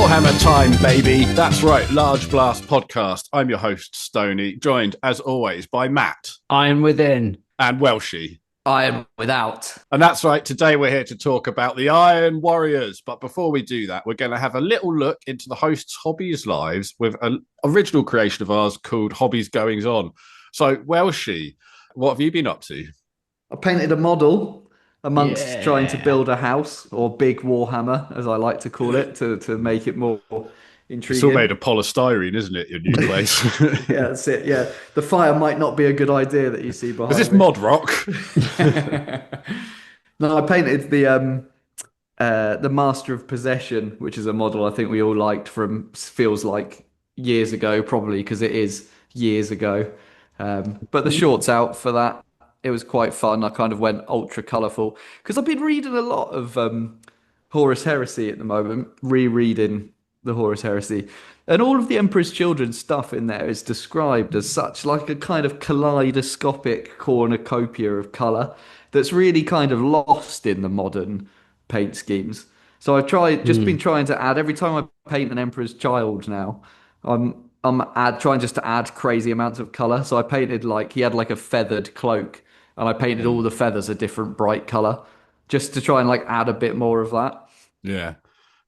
Warhammer time, baby. That's right, Large Blast Podcast. I'm your host, Stoney, joined, as always, by Matt. I am within. And Welshie. I am without. And that's right, today we're here to talk about the Iron Warriors. But before we do that, we're going to have a little look into the host's hobbies lives with an original creation of ours called Hobbies Goings On. So, Welshie, what have you been up to? I painted a model amongst trying to build a house, or big Warhammer, as I like to call it, to make it more intriguing. It's all made of polystyrene, isn't it, your new place? Yeah, that's it, yeah. The fire might not be a good idea that you see behind me. Is this me. mod rock? No, I painted the Master of Possession, which is a model I think we all liked from, feels like years ago, probably, because it is years ago. But the short's out for that. It was quite fun. I kind of went ultra colourful because I've been reading a lot of Horus Heresy at the moment, rereading the Horus Heresy. And all of the Emperor's Children stuff in there is described as such, like a kind of kaleidoscopic cornucopia of colour that's really kind of lost in the modern paint schemes. So I've been trying to add, every time I paint an Emperor's Child now, I'm trying just to add crazy amounts of colour. So I painted he had like a feathered cloak, and I painted all the feathers a different bright colour, just to try and add a bit more of that. Yeah.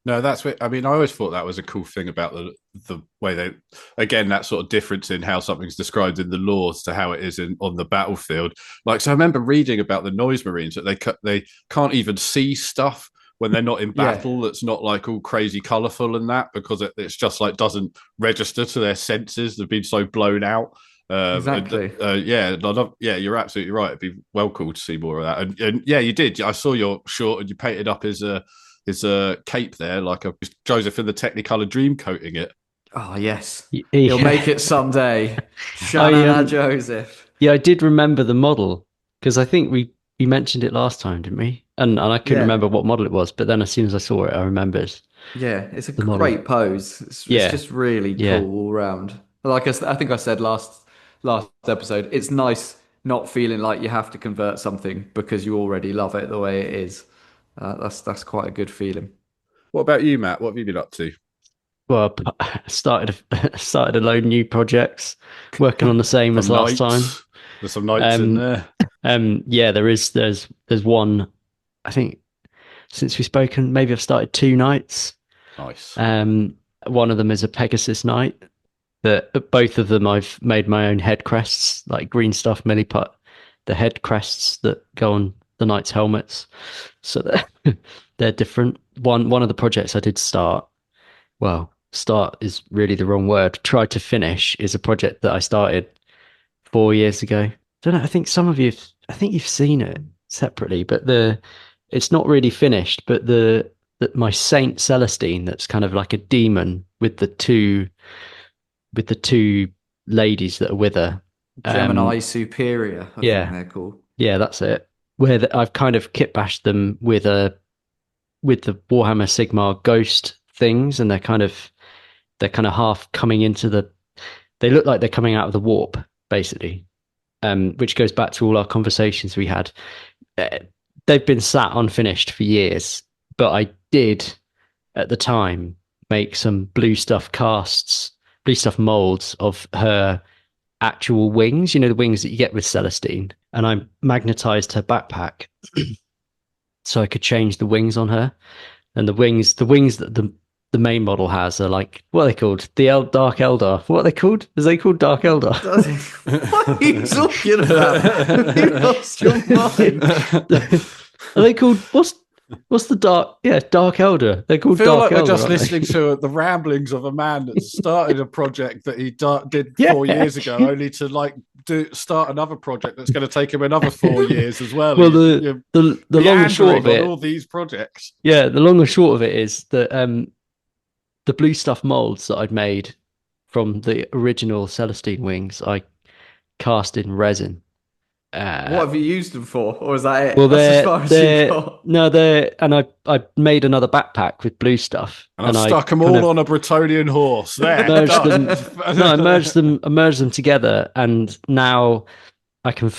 No, that's what I mean. I always thought that was a cool thing about the way they, again, that sort of difference in how something's described in the laws to how it is on the battlefield. So I remember reading about the Noise Marines that they can't even see stuff when they're not in battle. That's not all crazy colourful and that, because it's just doesn't register to their senses. They've been so blown out. Exactly. You're absolutely right. It'd be well cool to see more of that. And yeah, you did. I saw your short, and you painted up his cape there, like a Joseph in the Technicolor Dream coating it. Oh yes, he'll make it someday. Joseph. Yeah, I did remember the model because I think we mentioned it last time, didn't we? And I couldn't remember what model it was, but then as soon as I saw it, I remembered. Yeah, it's a great pose. It's just really cool all round. Like I think I said last episode, it's nice not feeling like you have to convert something because you already love it the way it is. That's quite a good feeling. What about you, Matt? What have you been up to? Well, I started a load of new projects, working on the same as last time. There's some nights in there. There's one. I think since we've spoken, maybe I've started 2 nights. Nice. One of them is a Pegasus night. Both of them I've made my own head crests, like green stuff milliput, the head crests that go on the knights' helmets. So they're different. One of the projects I did start is really the wrong word. Try to finish is a project that I started 4 years ago. Don't know. I think some of you've seen it separately, but it's not really finished. But my Saint Celestine, that's kind of like a demon with the two ladies that are with her. Gemini Superior, I think they're called. Yeah, that's it. Where I've kind of kit bashed them with the Warhammer Sigmar ghost things, and they're kind of half coming into they look like they're coming out of the warp, basically, which goes back to all our conversations we had. They've been sat unfinished for years, but I did at the time make some blue stuff molds of her actual wings, the wings that you get with Celestine, and I magnetized her backpack so I could change the wings on her. And the wings that the main model has are what are they called? Dark Eldar. What are they called? Is they called Dark Eldar? What are you talking about? You lost your mind. Are they called what's the Dark Elder? They're called Dark Elder. We're just listening to the ramblings of a man that started a project that he did 4 years ago, only to start another project that's going to take him another 4 years as well. Well, the long and short of it, all these projects. Yeah, the long and short of it is that the blue stuff molds that I'd made from the original Celestine wings, I cast in resin. What have you used them for, or is that it? Well, I made another backpack with blue stuff, and I stuck them all on a Bretonnian horse. There, I merged them together, and now I can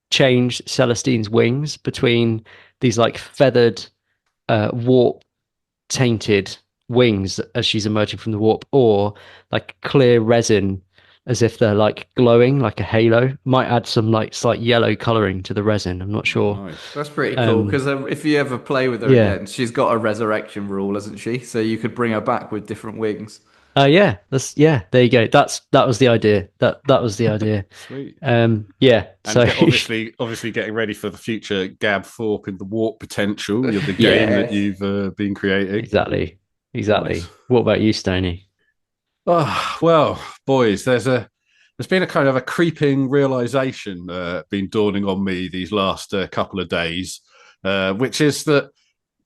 change Celestine's wings between these feathered, warp tainted wings as she's emerging from the warp, or like clear resin as if they're like glowing like a halo. Might add some like slight yellow coloring to the resin. I'm not sure. Nice. That's pretty cool because if you ever play with her Yeah. again, she's got a resurrection rule, hasn't she? So you could bring her back with different wings. Yeah, there you go. That was the idea. That was the idea. Sweet. Yeah. And So obviously getting ready for the future Gab Thorpe in the warp potential of the Yeah. game that you've been creating. exactly. Nice. What about you, Stoney? Oh, well, boys, there's been a kind of a creeping realization been dawning on me these last couple of days, which is that,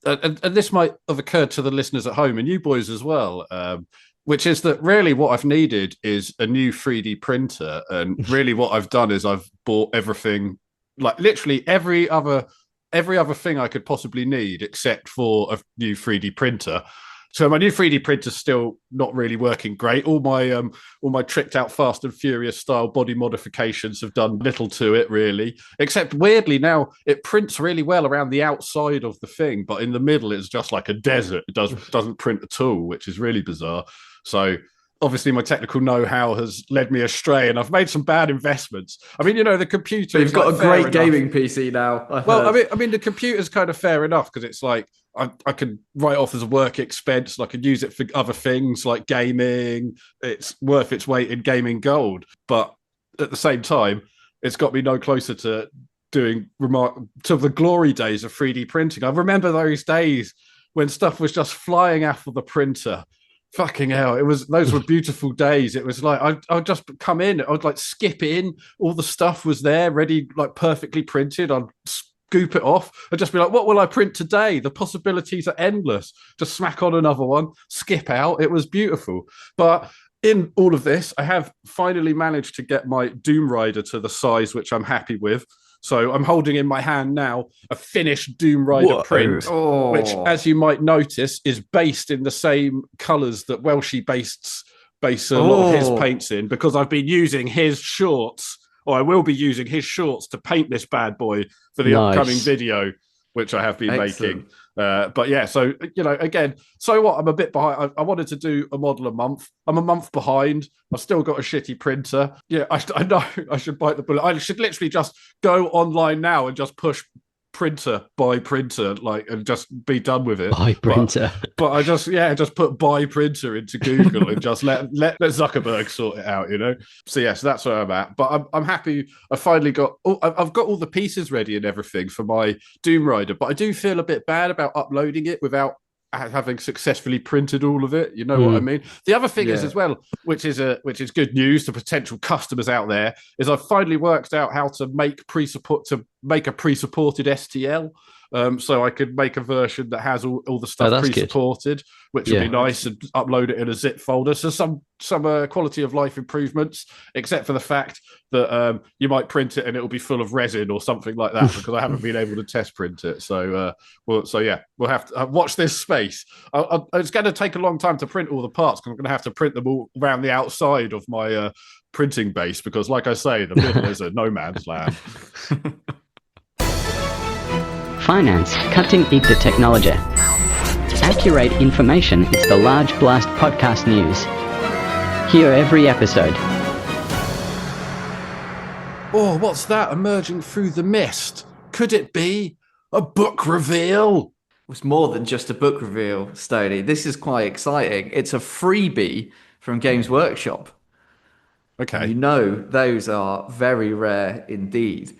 and this might have occurred to the listeners at home and you boys as well, which is that really what I've needed is a new 3D printer. And really what I've done is I've bought everything, like literally every other thing I could possibly need except for a new 3D printer. So my new 3D printer's still not really working great. All my tricked out Fast and Furious style body modifications have done little to it really, except weirdly now it prints really well around the outside of the thing, but in the middle it's just like a desert. It doesn't print at all, which is really bizarre. So obviously my technical know-how has led me astray and I've made some bad investments. I mean, the computer. But you've got a great gaming PC now. I mean, the computer's kind of fair enough because it's like I could write off as a work expense and I could use it for other things like gaming. It's worth its weight in gaming gold. But at the same time, it's got me no closer to doing to the glory days of 3D printing. I remember those days when stuff was just flying out of the printer. Fucking hell, those were beautiful days. It was like I'd just come in, I'd like skip in, all the stuff was there, ready, like perfectly printed. I'd scoop it off. I'd just be like, what will I print today? The possibilities are endless. Just smack on another one, skip out. It was beautiful. But in all of this, I have finally managed to get my Doom Rider to the size which I'm happy with. So I'm holding in my hand now a finished Doom Rider print, which, as you might notice, is based in the same colours that Welshie base a lot of his paints in, because I've been using his shorts, or I will be using his shorts to paint this bad boy for the upcoming video, which I have been making. But yeah, so, again, so what? I'm a bit behind. I wanted to do a model a month. I'm a month behind. I've still got a shitty printer. Yeah, I know I should bite the bullet. I should literally just go online now and just push buy printer, like, and just be done with it. Buy printer. But I just put buy printer into Google and just let Zuckerberg sort it out, So yes, that's where I'm at. But I'm happy. I finally I've got all the pieces ready and everything for my Doom Rider. But I do feel a bit bad about uploading it without having successfully printed all of it. You know what I mean? The other thing is as well, which is good news to potential customers out there, is I've finally worked out how to make a pre-supported STL. So I could make a version that has all the stuff pre-supported, which would be nice, and upload it in a zip folder. So some quality of life improvements, except for the fact that you might print it and it will be full of resin or something like that, because I haven't been able to test print it. So we'll have to watch this space. It's going to take a long time to print all the parts, because I'm going to have to print them all around the outside of my printing base, because, like I say, the middle is a no man's land. Finance, cutting-edge technology. Accurate information is the Large Blast podcast news. Hear every episode. Oh, what's that emerging through the mist? Could it be a book reveal? It's more than just a book reveal, Stoney. This is quite exciting. It's a freebie from Games Workshop. Okay. Those are very rare indeed.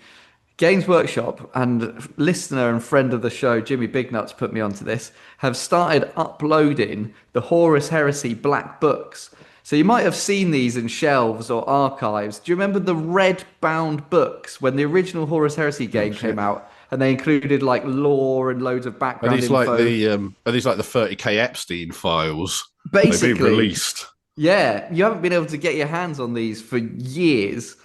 Games Workshop and listener and friend of the show, Jimmy Bignuts, put me onto this, have started uploading the Horus Heresy Black Books. So you might have seen these in shelves or archives. Do you remember the red bound books when the original Horus Heresy game came out, and they included like lore and loads of background info? Are these like the 30K Epstein files? Basically. They've been released. Yeah, you haven't been able to get your hands on these for years.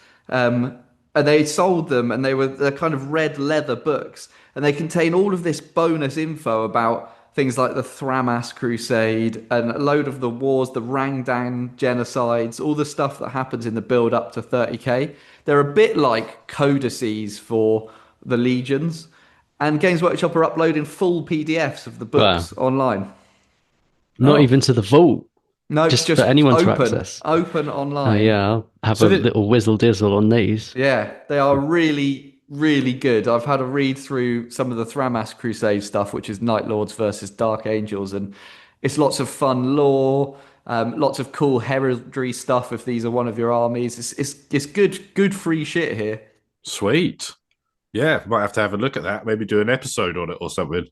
And they sold them, and they're kind of red leather books, and they contain all of this bonus info about things like the Thramas Crusade and a load of the wars, the Rangdan genocides, all the stuff that happens in the build up to 30K. They're a bit like codices for the legions, and Games Workshop are uploading full PDFs of the books online. Not even to the vault. No, Just just for anyone to open, access. open Oh online. yeah, I'll have So a did- little whizzle dizzle on these. Yeah, they are really, really good. I've had a read through some of the Thramas Crusade stuff, which is Night Lords versus Dark Angels, and it's lots of fun lore, lots of cool heraldry stuff. If these are one of your armies, it's good free shit here. Sweet. Yeah, might have to have a look at that. Maybe do an episode on it or something.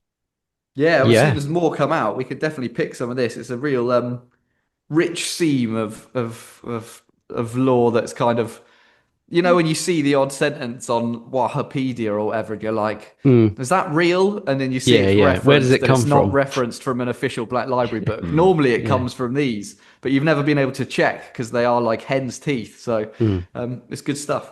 Yeah, as Yeah. soon as more come out, we could definitely pick some of this. It's a real rich seam of lore that's kind of, you know, when you see the odd sentence on Wikipedia or whatever, and you're like, is that real? And then you see Yeah, it's yeah. referenced, Where does it and it's come not from? referenced from an official Black Library book. Normally it comes from these, but you've never been able to check because they are like hen's teeth. So it's good stuff.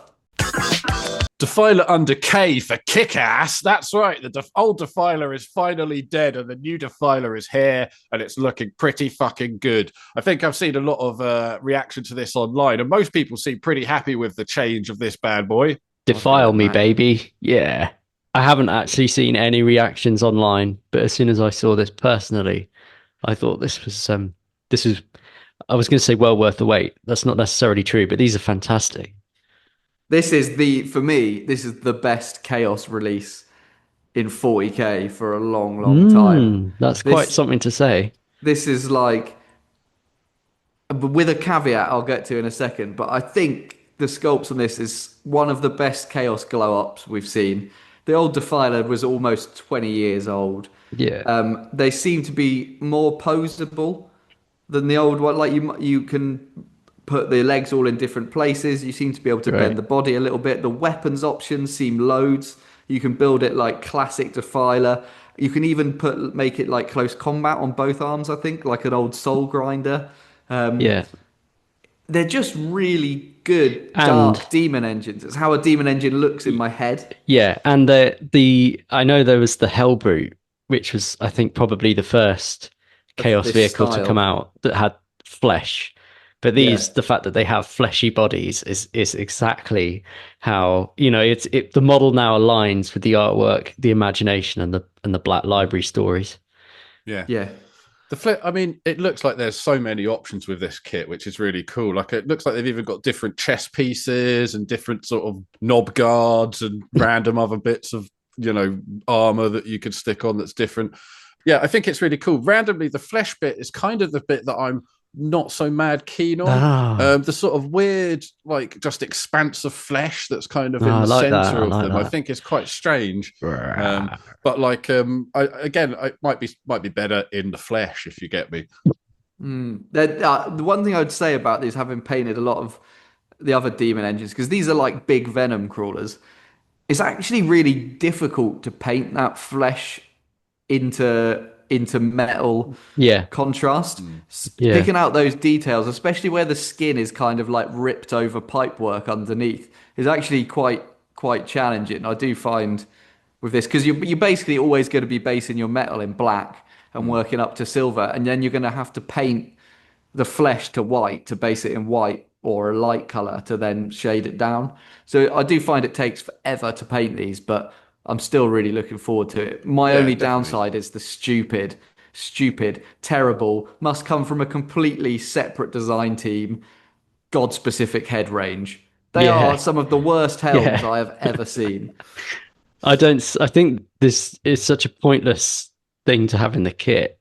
Defiler under K for kick-ass. That's right. The old Defiler is finally dead and the new Defiler is here and it's looking pretty fucking good. I think I've seen a lot of reaction to this online and most people seem pretty happy with the change of this bad boy. Defile me, mate. baby. Yeah. I haven't actually seen any reactions online, but as soon as I saw this personally, I thought this was I was going to say well worth the wait. That's not necessarily true, but these are fantastic. For me, this is the best Chaos release in 40K for a long, long time. That's This- quite something to say. This is like, but with a caveat I'll get to in a second, but I think the sculpts on this is one of the best Chaos glow ups we've seen. The old Defiler was almost 20 years old. Yeah. They seem to be more posable than the old one. Like you can put the legs all in different places. You seem to be able to Right. bend the body a little bit. The weapons options seem loads. You can build it like classic Defiler. You can even make it like close combat on both arms, I think, like an old Soul Grinder. Yeah. They're just really good And- dark demon engines. It's how a demon engine looks in my head. Yeah, and the I know there was the Hellbrute, which was I think probably the first Chaos this vehicle to style. come out that had flesh. But these, Yeah. the fact that they have fleshy bodies is exactly how, you know, the model now aligns with the artwork, the imagination, and the Black Library stories. Yeah. Yeah. The flip, I mean, it looks like there's so many options with this kit, which is really cool. Like, it looks like they've even got different chest pieces and different sort of knob guards and random other bits of, you know, armor that you could stick on that's different. Yeah, I think it's really cool. Randomly, the flesh bit is kind of the bit that I'm not so mad keen on. The sort of weird, like, just expanse of flesh that's kind of in I the like that. center I of like them. I that. think is quite strange. But like, it might be better in the flesh if you get me. The one thing I would say about these, having painted a lot of the other demon engines, because these are like big venom crawlers, it's actually really difficult to paint that flesh into metal Yeah. contrast. Yeah. Picking out those details, especially where the skin is kind of like ripped over pipework underneath, is actually quite challenging. I do find with this, because you're basically always going to be basing your metal in black and working up to silver, and then you're going to have to paint the flesh to white to base it in white or a light color to then shade it down. So I do find it takes forever to paint these, but I'm still really looking forward to it. My only definitely. downside is the stupid, terrible, must come from a completely separate design team, God-specific head range. They Yeah. are some of the worst helms Yeah. I have ever seen. I think this is such a pointless thing to have in the kit.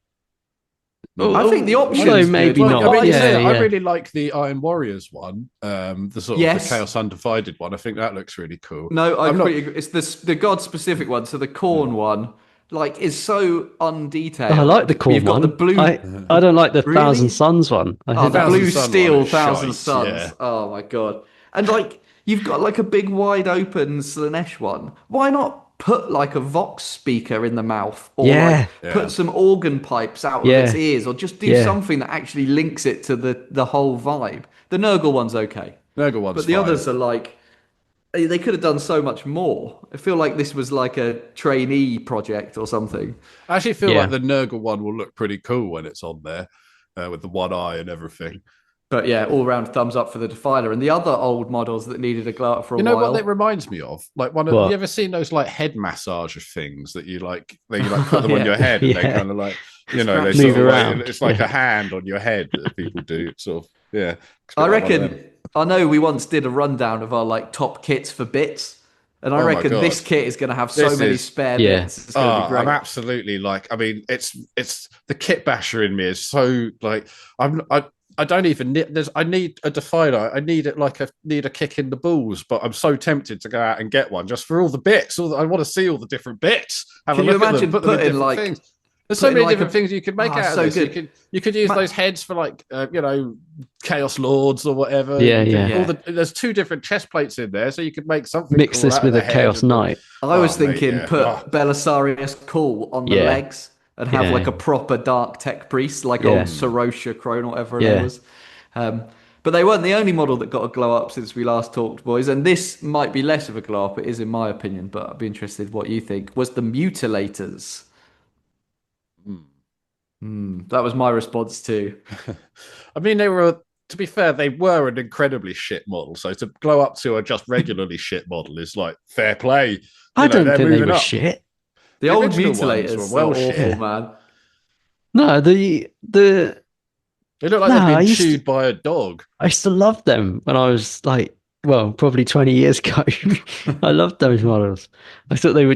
I think the options Although good. maybe Like, not. I mean, Yeah, I yeah. really like the Iron Warriors one, the sort of Yes. the Chaos Undivided one. I think that looks really cool. No, I I'm not- completely agree. It's the God specific one. So the corn one, like, is so undetailed. I like the corn You've got one. the blue. I don't like the Really? Thousand Suns one. I Oh, think the Thousand blue Sun steel one is Thousand shite, Suns. yeah. Oh my god! And like you've got like a big wide open Slanesh one. Why not put like a Vox speaker in the mouth, or Yeah. like put some organ pipes out of Yeah. its ears, or just do Yeah. something that actually links it to the whole vibe? The Nurgle one's okay, Nurgle one's but the fine. others are like they could have done so much more. I feel like this was like a trainee project or something. I actually feel Yeah. like the Nurgle one will look pretty cool when it's on there with the one eye and everything. But yeah, all round thumbs up for the Defiler and the other old models that needed a glow up for a You know while. what that reminds me of? Like one of What? you ever seen those like head massager things that you like put them on Yeah. your head and they Yeah. kind of like You know, they Move sort of around. like, it's like a hand on your head that people do. It's sort of, yeah. I reckon, I know we once did a rundown of our like top kits for bits, and I Oh my reckon God. this kit is going to have so This many is- spare Yeah. bits. It's going to be great. I'm absolutely like, I mean, it's the kit basher in me is so like, I don't even need, I need a definer. I need it like need a kick in the balls, but I'm so tempted to go out and get one just for all the bits. I want to see all the different bits. Have Can a you look at them, imagine put them in putting, different like- things. There's so putting many like different things you could make out so of this. good. You could use those heads for like you know, Chaos Lords or whatever. Yeah, You could- yeah. there's 2 different chest plates in there, so you could make something. Mix cool this out with of a the head Chaos and the- Knight. I was Oh, mate, thinking yeah. put Oh. Belisarius Cool on the Yeah. legs and have Yeah. like a proper Dark Tech priest, like Yeah. old Sorosha Crone or whatever Yeah. it was. But they weren't the only model that got a glow up since we last talked, boys. And this might be less of a glow up, it is in my opinion, but I'd be interested what you think. Was the Mutilators. That was my response too. I mean, they were. To be fair, they were an incredibly shit model. So to glow up to a just regularly shit model is like fair play. I don't they're think they moving were up. shit. The The old original ones Mutilators were well were awful, shit. man. No, the They look like No, I they've been used to- chewed by a dog. I used to love them when I was like, well, probably 20 years ago. I loved those models. I thought they were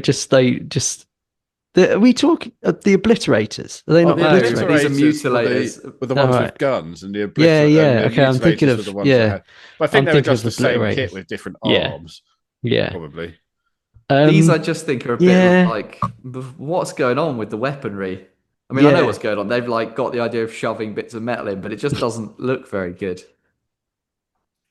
are we talking the obliterators? Are they not the the Obliterators. obliterators? These are Mutilators. Were the Oh, ones right. with guns and the Yeah, yeah. and the Okay, I'm thinking Mutilators of- were the ones yeah. that had. But I think I'm they were thinking just of the same Obliterators. kit with different Yeah. arms, Yeah. probably. These I just think are a bit yeah. like, what's going on with the weaponry? I mean, I know Yeah. what's going on. They've like got the idea of shoving bits of metal in, but it just doesn't look very good.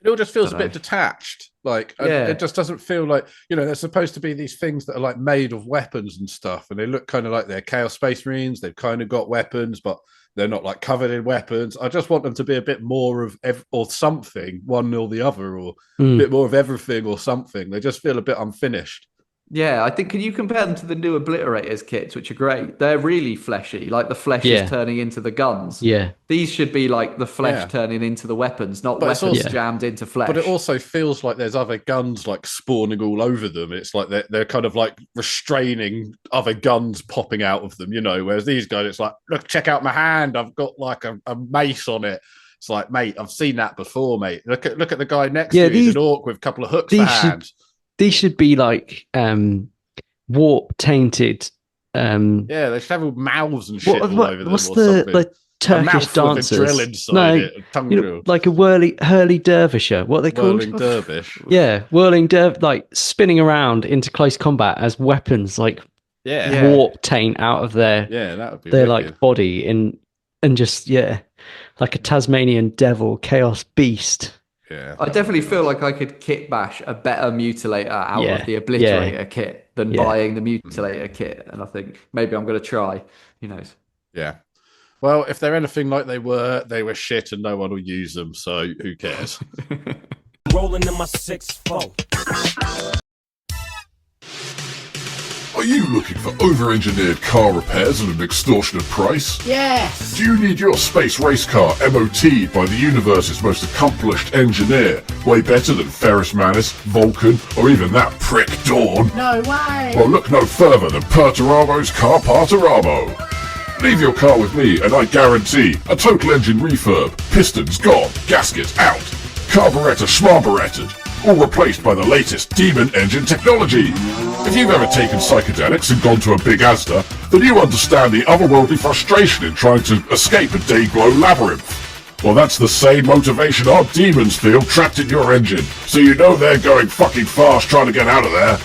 It all just feels a Dunno. bit detached. Like Yeah. it just doesn't feel like they're supposed to be these things that are like made of weapons and stuff, and they look kind of like they're Chaos Space Marines. They've kind of got weapons, but they're not like covered in weapons. I just want them to be a bit more of or something, one or the other, or a bit more of everything or something. They just feel a bit unfinished. Yeah, I think, can you compare them to the new Obliterators kits, which are great? They're really fleshy, like the flesh Yeah. is turning into the guns. Yeah. These should be like the flesh Yeah. turning into the weapons, not But it's weapons also- jammed into flesh. But it also feels like there's other guns like spawning all over them. It's like they're kind of like restraining other guns popping out of them, whereas these guys, it's like, look, check out my hand. I've got like a mace on it. It's like, mate, I've seen that before, mate. Look at the guy next to you. He's an orc with a couple of hooks for hands. These should be like warp tainted. Yeah, they should have all mouths and shit all over them. What's or the something. like Turkish mouthful with a dancers? drill inside No, it, a tongue drill. like a hurly dervisher. What are they called? Whirling dervish. Yeah, like spinning around into close combat as weapons, like Yeah, warp taint out of their that would be their wicked. like body and just like a Tasmanian devil, chaos beast. Yeah, I definitely feel like I could kit bash a better Mutilator out Yeah. of the Obliterator Yeah. kit than Yeah. buying the Mutilator kit. And I think maybe I'm going to try. Who knows? yeah. Well, if they're anything like they were shit and no one will use them, so who cares? Rolling in my 6-4. Are you looking for over-engineered car repairs at an extortionate price? Yes! Do you need your space race car MOT'd by the universe's most accomplished engineer? Way better than Ferris Manus, Vulcan, or even that prick Dawn? No way! Well, look no further than Perturabo's Car Perturabo. Leave your car with me and I guarantee a total engine refurb, pistons gone, gaskets out, carburetor schmarburetted, all replaced by the latest demon engine technology. If you've ever taken psychedelics and gone to a big Asda, then you understand the otherworldly frustration in trying to escape a day-glow labyrinth. Well, that's the same motivation our demons feel trapped in your engine, so you know they're going fucking fast trying to get out of there.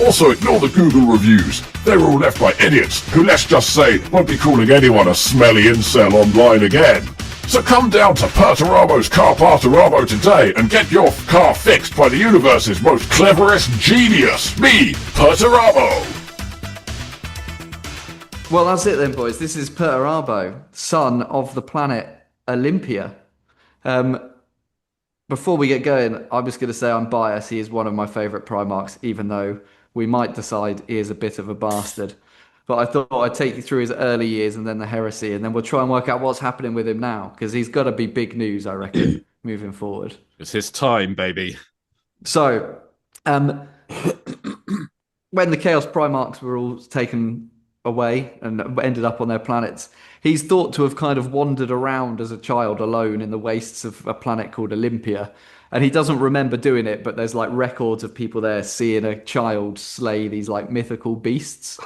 Also, ignore the Google reviews. They were all left by idiots who, let's just say, won't be calling anyone a smelly incel online again. So come down to Perturabo's Car Perturabo today and get your car fixed by the universe's most cleverest genius, me, Perturabo. Well, that's it then, boys. This is Perturabo, son of the planet Olympia. Before we get going, I'm just going to say I'm biased. He is one of my favourite Primarchs, even though we might decide he is a bit of a bastard. But I thought I'd take you through his early years and then the heresy, and then we'll try and work out what's happening with him now, because he's got to be big news, I reckon, moving forward. It's his time, baby. So, when the Chaos Primarchs were all taken away and ended up on their planets. He's thought to have kind of wandered around as a child alone in the wastes of a planet called Olympia. And he doesn't remember doing it, but there's like records of people there seeing a child slay these like mythical beasts.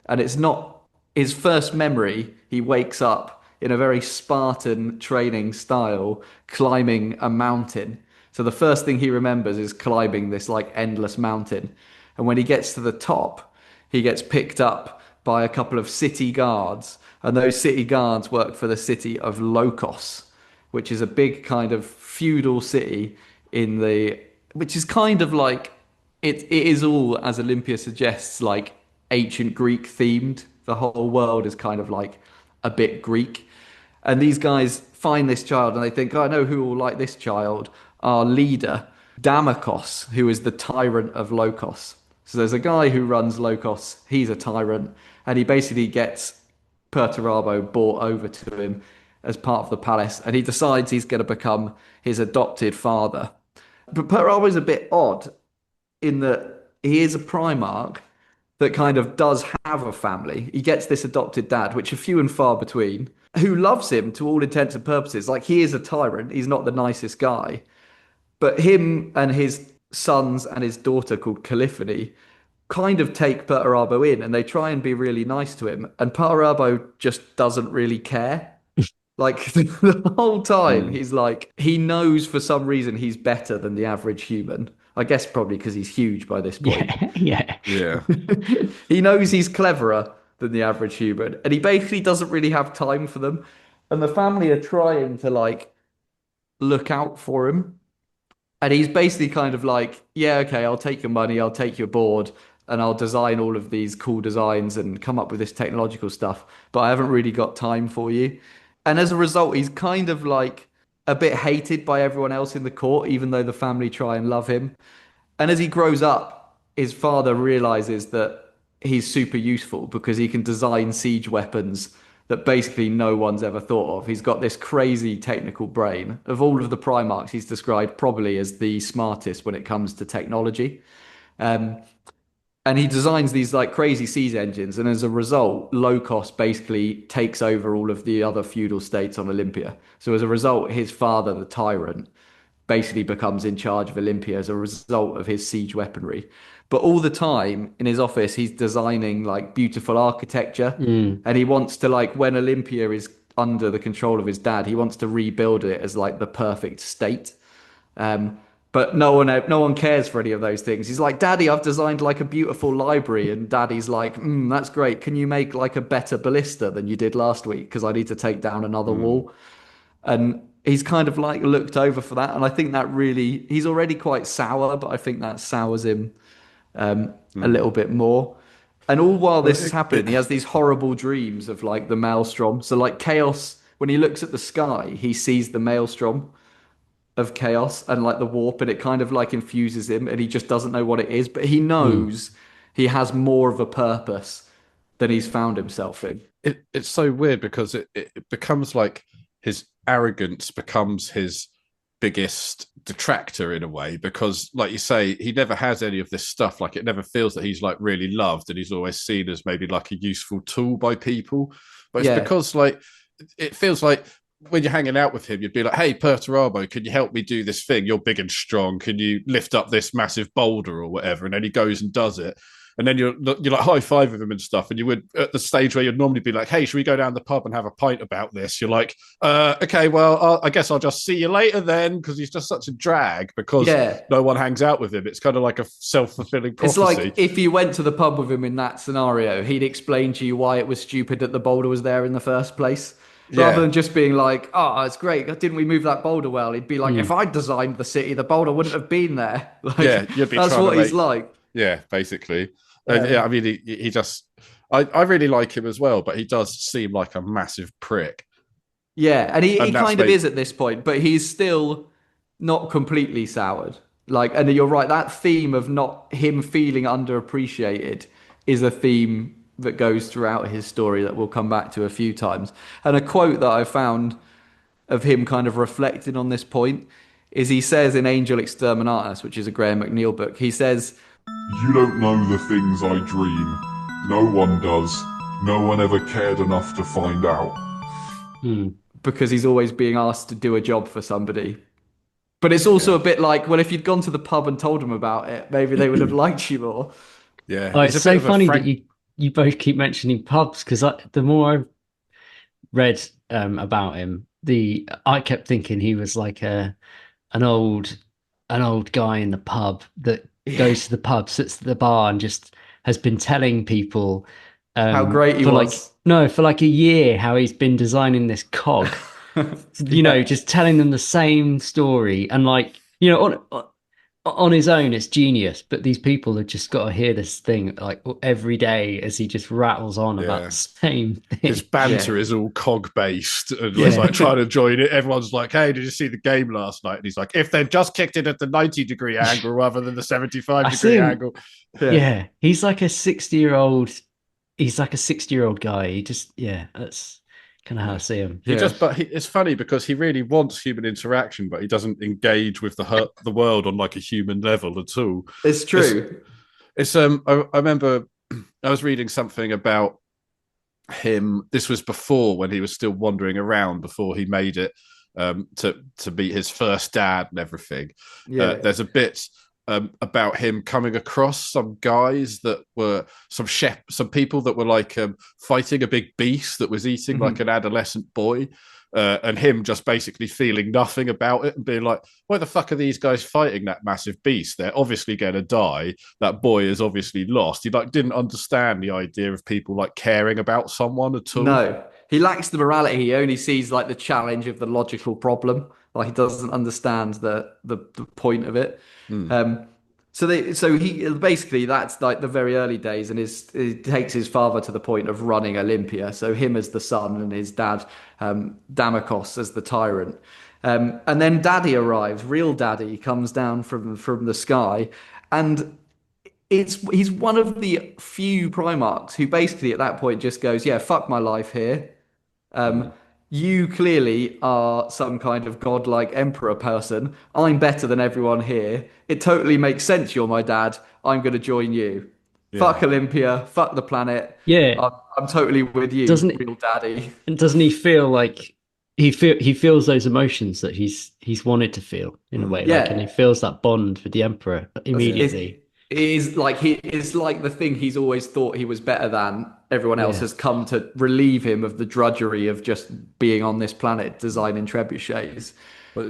And it's not his first memory. He wakes up in a very Spartan training style, climbing a mountain. So the first thing he remembers is climbing this like endless mountain. And when he gets to the top, he gets picked up by a couple of city guards. And those city guards work for the city of Lokos, which is a big kind of feudal city in the, which is kind of like, it is all, as Olympia suggests, like ancient Greek themed. The whole world is kind of like a bit Greek. And these guys find this child and they think, oh, I know who will like this child. Our leader, Damokos, who is the tyrant of Lokos. So there's a guy who runs Lokos. He's a tyrant. And he basically gets Perturabo brought over to him as part of the palace. And he decides he's going to become his adopted father. But Perturabo is a bit odd in that he is a primarch that kind of does have a family. He gets this adopted dad, which are few and far between, who loves him to all intents and purposes. Like, he is a tyrant. He's not the nicest guy. But him and his sons and his daughter called Caliphany kind of take Perturabo in and they try and be really nice to him. And Perturabo just doesn't really care. Like the whole time, he's like, he knows for some reason he's better than the average human. I guess probably because he's huge by this point. Yeah. He knows he's cleverer than the average human. And he basically doesn't really have time for them. And the family are trying to like look out for him. And he's basically kind of like, yeah, okay, I'll take your money, I'll take your board, and I'll design all of these cool designs and come up with this technological stuff. But I haven't really got time for you. And as a result, he's kind of like a bit hated by everyone else in the court, even though the family try and love him. And as he grows up, his father realizes that he's super useful because he can design siege weapons that basically no one's ever thought of. He's got this crazy technical brain. Of all of the Primarchs, he's described probably as the smartest when it comes to technology. And he designs these like crazy siege engines, and as a result, Lokos basically takes over all of the other feudal states on Olympia. So as a result, his father, the tyrant, basically becomes in charge of Olympia as a result of his siege weaponry. But all the time in his office, he's designing like beautiful architecture, and he wants to like when Olympia is under the control of his dad, he wants to rebuild it as like the perfect state. But no one cares for any of those things. He's like, Daddy, I've designed like a beautiful library. And Daddy's like, that's great. Can you make like a better ballista than you did last week? Because I need to take down another wall. And he's kind of like looked over for that. And I think that really, he's already quite sour, but I think that sours him a little bit more. And all while this is happening, he has these horrible dreams of like the maelstrom. So like Chaos, when he looks at the sky, he sees the maelstrom of chaos and like the warp, and it kind of like infuses him and he just doesn't know what it is, but he knows he has more of a purpose than he's found himself in. It's so weird because it becomes like his arrogance becomes his biggest detractor in a way, because like you say, he never has any of this stuff. Like it never feels that he's like really loved, and he's always seen as maybe like a useful tool by people. But it's because like it feels like when you're hanging out with him, you'd be like, hey, Perturabo, can you help me do this thing? You're big and strong. Can you lift up this massive boulder or whatever? And then he goes and does it. And then you're like high five with him and stuff. And you would, at the stage where you'd normally be like, hey, should we go down the pub and have a pint about this? You're like, okay, well, I guess I'll just see you later then, because he's just such a drag because no one hangs out with him. It's kind of like a self-fulfilling prophecy. It's like if you went to the pub with him in that scenario, he'd explain to you why it was stupid that the boulder was there in the first place. Rather than just being like, oh, it's great. Didn't we move that boulder well? He'd be like, if I designed the city, the boulder wouldn't have been there. Like, you'd be that's what he's like. Yeah, basically. I mean, he just... I really like him as well, but he does seem like a massive prick. Yeah, and he kind of is at this point, but he's still not completely soured. Like, and you're right, that theme of not him feeling underappreciated is a theme that goes throughout his story that we'll come back to a few times. And a quote that I found of him kind of reflecting on this point is he says in Angel Exterminatus, which is a Graham McNeil book, he says, You don't know the things I dream. No one does. No one ever cared enough to find out. because he's always being asked to do a job for somebody. But it's also a bit like, well, if you'd gone to the pub and told them about it, maybe they would have liked you more. Yeah, Oh, he's it's a bit so of a funny that Frank. you both keep mentioning pubs because the more I've read about him, I kept thinking he was like an old an old guy in the pub that goes to the pub, sits at the bar, and just has been telling people How great he for was. for like a year how he's been designing this cog. Yeah. Just telling them the same story, and on his own it's genius, but these people have just got to hear this thing like every day as he just rattles on about Yeah. the same thing. His banter is all cog based, and he's Yeah. like trying to join it. Everyone's like, "Hey, did you see the game last night?" And he's like, "If they just kicked it at the 90-degree angle rather than the 75 I degree see him. angle." Yeah, he's like a 60-year-old. He's like a 60-year-old guy. That's kind of how I see him. He just, but it's funny because he really wants human interaction, but he doesn't engage with the world on like a human level at all. It's true. I remember I was reading something about him. This was before when he was still wandering around before he made it to meet his first dad and everything. Yeah. There's a bit about him coming across some guys that were some people that were like fighting a big beast that was eating like an adolescent boy. And him just basically feeling nothing about it and being like, why the fuck are these guys fighting that massive beast? They're obviously going to die. That boy is obviously lost. He like didn't understand the idea of people like caring about someone at all. No, he lacks the morality. He only sees like the challenge of the logical problem. Like he doesn't understand the point of it. So he basically that's like the very early days, and he takes his father to the point of running Olympia. So him as the son and his dad, Damokos as the tyrant. And then Daddy arrives. Real Daddy comes down from the sky, and he's one of the few Primarchs who basically at that point just goes, yeah, fuck my life here. You clearly are some kind of godlike emperor person. I'm better than everyone here. It totally makes sense you're my dad. I'm going to join you. Fuck Olympia. Fuck the planet. Yeah, I'm totally with you, Doesn't it- real daddy. and doesn't he feel like he feels those emotions that he's wanted to feel in a way, Yeah. and he feels that bond with the emperor immediately. It is like it's like the thing he's always thought he was better than everyone else has come to relieve him of the drudgery of just being on this planet designing trebuchets. But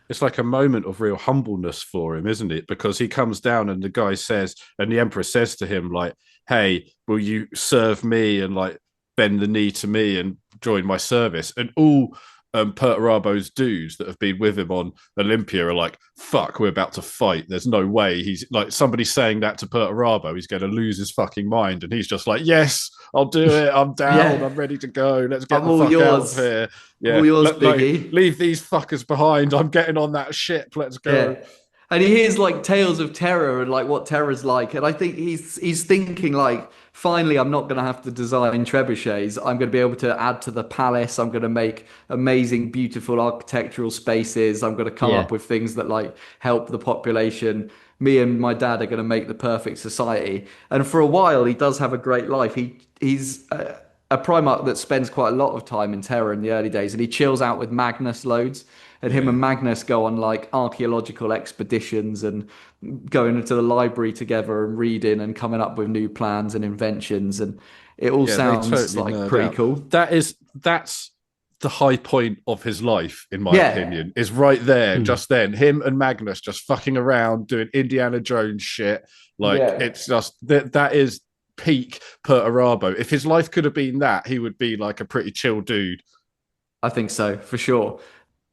it's like a moment of real humbleness for him, isn't it? Because he comes down and the guy says, and the emperor says to him, like, "Hey, will you serve me and like bend the knee to me and join my service?" And all Perturabo's dudes that have been with him on Olympia are like, "Fuck, we're about to fight. There's no way." He's like, somebody saying that to Perturabo, he's going to lose his fucking mind, and he's just like, "Yes, I'll do it. I'm down. I'm ready to go. Let's get I'm the all fuck out yours. of here. Yeah, All yours, Biggie." leave these fuckers behind. I'm getting on that ship. Let's go." Yeah. And he hears like tales of terror and like what terror's like. And I think he's thinking like, finally, I'm not going to have to design trebuchets. I'm going to be able to add to the palace. I'm going to make amazing, beautiful architectural spaces. I'm going to come up with things that like help the population. Me and my dad are going to make the perfect society. And for a while, he does have a great life. He's a Primarch that spends quite a lot of time in Terra in the early days, and he chills out with Magnus loads. And him and Magnus go on like archaeological expeditions and going into the library together and reading and coming up with new plans and inventions. And it all Yeah, they sounds totally like nerd pretty out. cool. That's the high point of his life, in my Yeah. opinion, is right there, just then. Him and Magnus just fucking around doing Indiana Jones shit. Like it's just that is peak Perturabo. If his life could have been that, he would be like a pretty chill dude. I think so, for sure.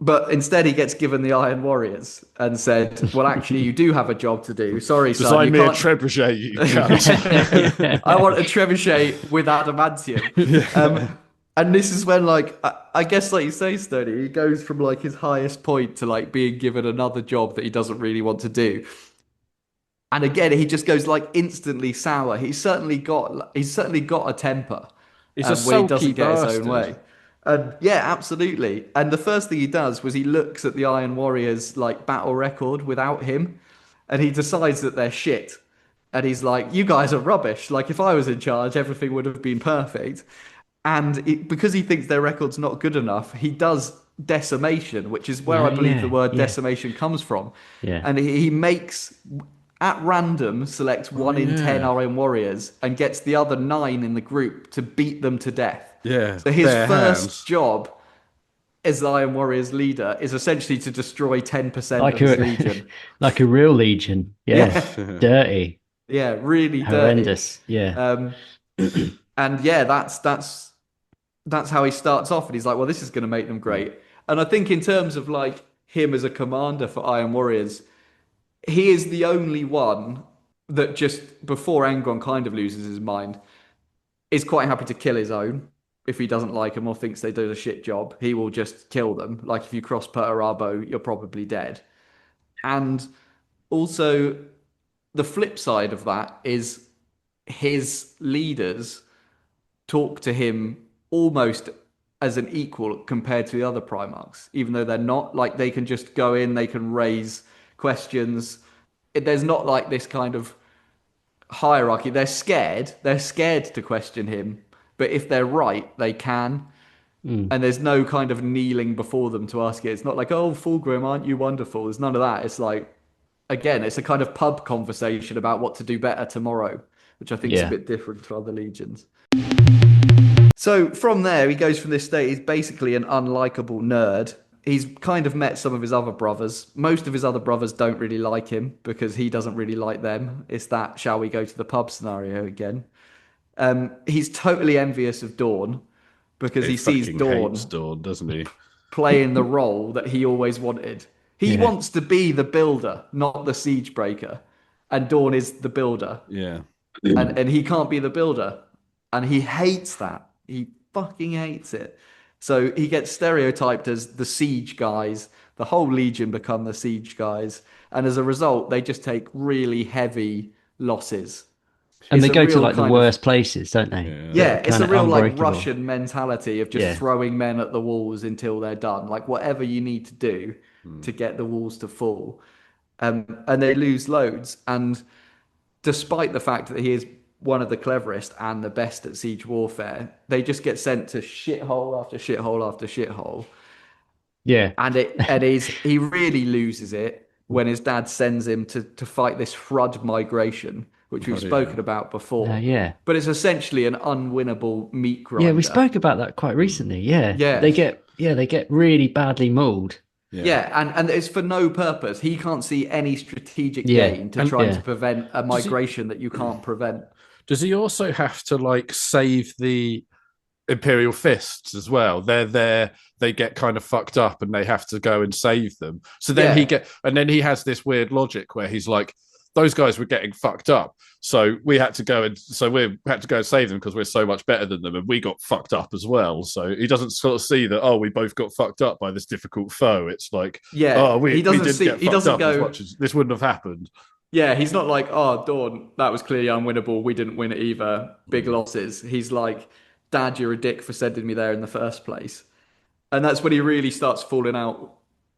But instead, he gets given the Iron Warriors and said, well, actually, you do have a job to do. Sorry, son. Design You me a can't... trebuchet, you cunt. I want a trebuchet with adamantium. And this is when, like, I guess, like you say, Stoney, he goes from like his highest point to like being given another job that he doesn't really want to do. And again, he just goes like instantly sour. He's certainly got a temper. He's a when he sulky doesn't get his bastard. own way. And yeah, absolutely. And the first thing he does was he looks at the Iron Warriors like battle record without him, and he decides that they're shit. And he's like, you guys are rubbish. Like, if I was in charge, everything would have been perfect. And because he thinks their record's not good enough, he does decimation, which is where I believe the word decimation comes from. Yeah. And he makes, at random, selects 1 in 10 Iron Warriors and gets the other 9 in the group to beat them to death. Yeah. So his bare first hands. job as the Iron Warriors leader is essentially to destroy 10% Like of his legion. like a real legion. Yeah. Dirty. Yeah, really dirty. Horrendous. Yeah. And yeah, that's how he starts off, and he's like, well, this is going to make them great. And I think in terms of like him as a commander for Iron Warriors, he is the only one that just before Angron kind of loses his mind is quite happy to kill his own if he doesn't like them or thinks they do a shit job. He will just kill them. Like if you cross Perturabo, you're probably dead. And also the flip side of that is his leaders talk to him almost as an equal compared to the other Primarchs, even though they're not. Like they can just go in, they can raise questions. There's not like this kind of hierarchy. They're scared. They're scared to question him, but if they're right, they can. And there's no kind of kneeling before them to ask it. It's not like, oh, Fulgrim, aren't you wonderful? There's none of that. It's like, again, it's a kind of pub conversation about what to do better tomorrow, which I think is a bit different to other legions. So from there, he goes from this state. He's basically an unlikable nerd. He's kind of met some of his other brothers. Most of his other brothers don't really like him because he doesn't really like them. It's that shall we go to the pub scenario again. He's totally envious of Dawn because he sees Dawn, doesn't he? Playing the role that he always wanted. He wants to be the builder, not the siege breaker. And Dawn is the builder. Yeah. And he can't be the builder. And he hates that. He fucking hates it. So he gets stereotyped as the siege guys. The whole legion become the siege guys. And as a result, they just take really heavy losses. And It's they a go to real like the kind of- worst places, don't they? Yeah, it's a Kind of real like unbreakable. Russian mentality of just throwing men at the walls until they're done. Like whatever you need to do to get the walls to fall. And they lose loads. And despite the fact that he is one of the cleverest and the best at siege warfare, they just get sent to shithole after shithole after shithole. Yeah. And he really loses it when his dad sends him to fight this Hrud migration, which we've spoken about before. Yeah. But it's essentially an unwinnable meat grinder. Yeah, we spoke about that quite recently. Yeah. Yeah. They get really badly mauled. Yeah, and it's for no purpose. He can't see any strategic Yeah. gain to trying to prevent a migration that you can't prevent. Does he also have to like save the Imperial Fists as well? They're there, they get kind of fucked up and they have to go and save them. So then he has this weird logic where he's like, those guys were getting fucked up. So we had to go and save them because we're so much better than them, and we got fucked up as well. So he doesn't sort of see that, we both got fucked up by this difficult foe. It's like, he doesn't go, as much as this wouldn't have happened. Yeah, he's not like, Dawn, that was clearly unwinnable. We didn't win it either. Big losses. He's like, Dad, you're a dick for sending me there in the first place. And that's when he really starts falling out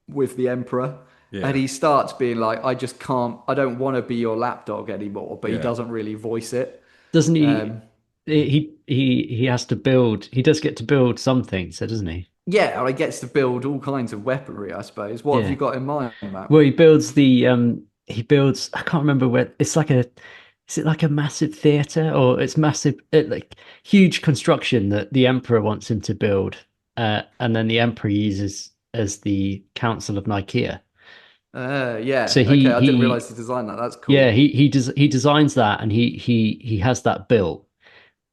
with the Emperor. Yeah. And he starts being like, I don't want to be your lapdog anymore. But he doesn't really voice it. Doesn't he? He has to build. He does get to build something, so doesn't he? Yeah, or he gets to build all kinds of weaponry, I suppose. What have you got in mind, Matt? Well, he builds I can't remember where. It's like is it like a massive theater, or it's massive, like huge construction that the Emperor wants him to build, and then the Emperor uses as the Council of Nicaea. Yeah. So I didn't realize he designed that. That's cool. Yeah, he designs that, and he has that built,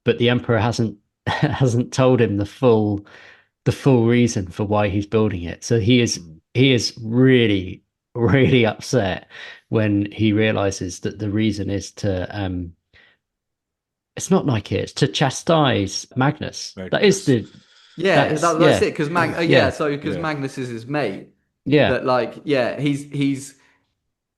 but the Emperor hasn't told him the full reason for why he's building it. So he is really, really upset when he realizes that the reason is to it's not Nicaea, it's to chastise Magnus. That is the that's it, because Magnus is his mate. Yeah. That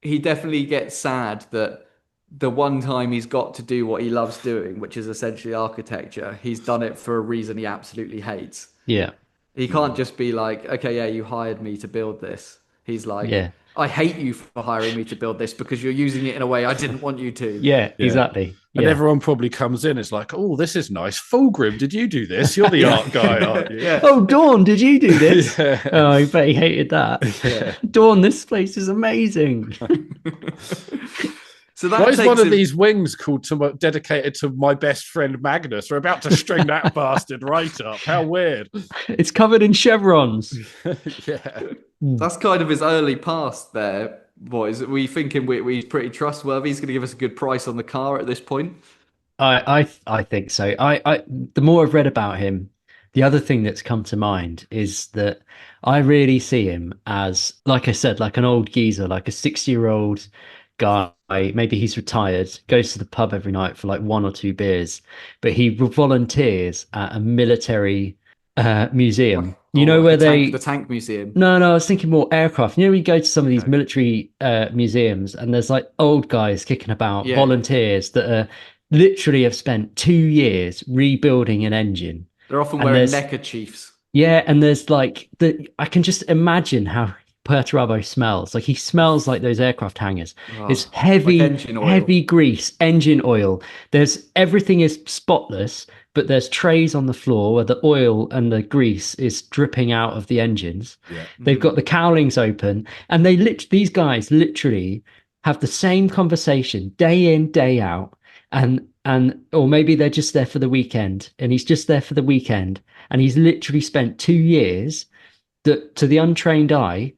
he definitely gets sad that the one time he's got to do what he loves doing, which is essentially architecture, he's done it for a reason he absolutely hates. Yeah. He can't just be like, okay, yeah, you hired me to build this. He's like, Yeah. I hate you for hiring me to build this because you're using it in a way I didn't want you to. Yeah, exactly. And Yeah. everyone probably comes in. It's like, oh, this is nice. Fulgrim, did you do this? You're the art guy, aren't you? Yeah. Oh, Dawn, did you do this? Yeah. Oh, I bet he hated that. Yeah. Dawn, this place is amazing. So that Why is takes one of him- these wings called dedicated to my best friend Magnus? We're about to string that bastard right up. How weird. It's covered in chevrons. Yeah. That's kind of his early past there, boys. We thinking we're pretty trustworthy. He's going to give us a good price on the car at this point. I think so. I the more I've read about him, the other thing that's come to mind is that I really see him as, like I said, like an old geezer, like a 60-year-old guy. Maybe he's retired, goes to the pub every night for like 1 or 2 beers, but he volunteers at a military museum. You know, where the tank museum. No, I was thinking more aircraft. You know, we go to some of these military museums and there's like old guys kicking about, volunteers that are literally have spent 2 years rebuilding an engine. They're often wearing neckerchiefs. Yeah, and there's like I can just imagine how Perturabo smells. Like he smells like those aircraft hangars. It's heavy, like heavy grease, engine oil. There's everything is spotless, but there's trays on the floor where the oil and the grease is dripping out of the engines. Yeah. They've got the cowlings open, and these guys literally have the same conversation day in, day out. Or maybe they're just there for the weekend, and he's just there for the weekend, and he's literally spent 2 years that to the untrained eye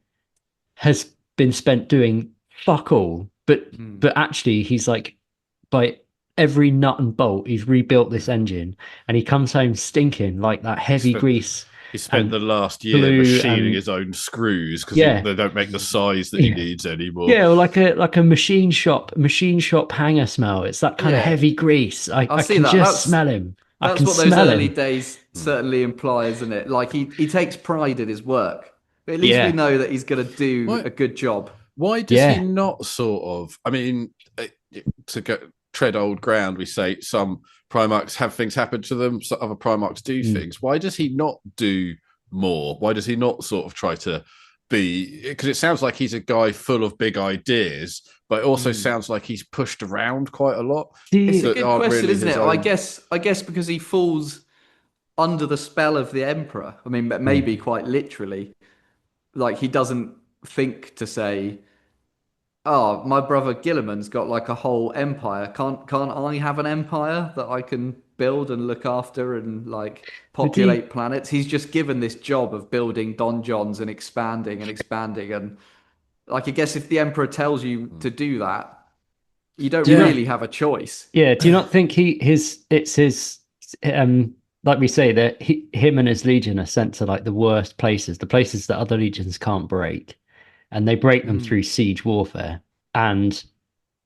has been spent doing fuck all, but actually he's like, by every nut and bolt he's rebuilt this engine, and he comes home stinking like that heavy grease. He spent the last year machining his own screws because they don't make the size that he needs anymore. Yeah, or like a machine shop hanger smell. It's that kind of heavy grease. I can just smell him. That's what those early days certainly imply, isn't it? Like he takes pride in his work. But at least we know that he's going to do a good job. Why does he not sort of? I mean, to tread old ground, we say some Primarchs have things happen to them, so other Primarchs do things. Why does he not do more? Why does he not sort of try to be? Because it sounds like he's a guy full of big ideas, but it also sounds like he's pushed around quite a lot. It's a good question, isn't it? I guess because he falls under the spell of the Emperor. I mean, maybe quite literally. Like he doesn't think to say, "Oh, my brother Gilliman's got like a whole empire. Can't I have an empire that I can build and look after and like populate planets?" He's just given this job of building donjons and expanding and like I guess if the Emperor tells you to do that, you don't really have a choice. Yeah. Do you not think it's his like we say that him and his legion are sent to like the worst places, the places that other legions can't break, and they break them through siege warfare. And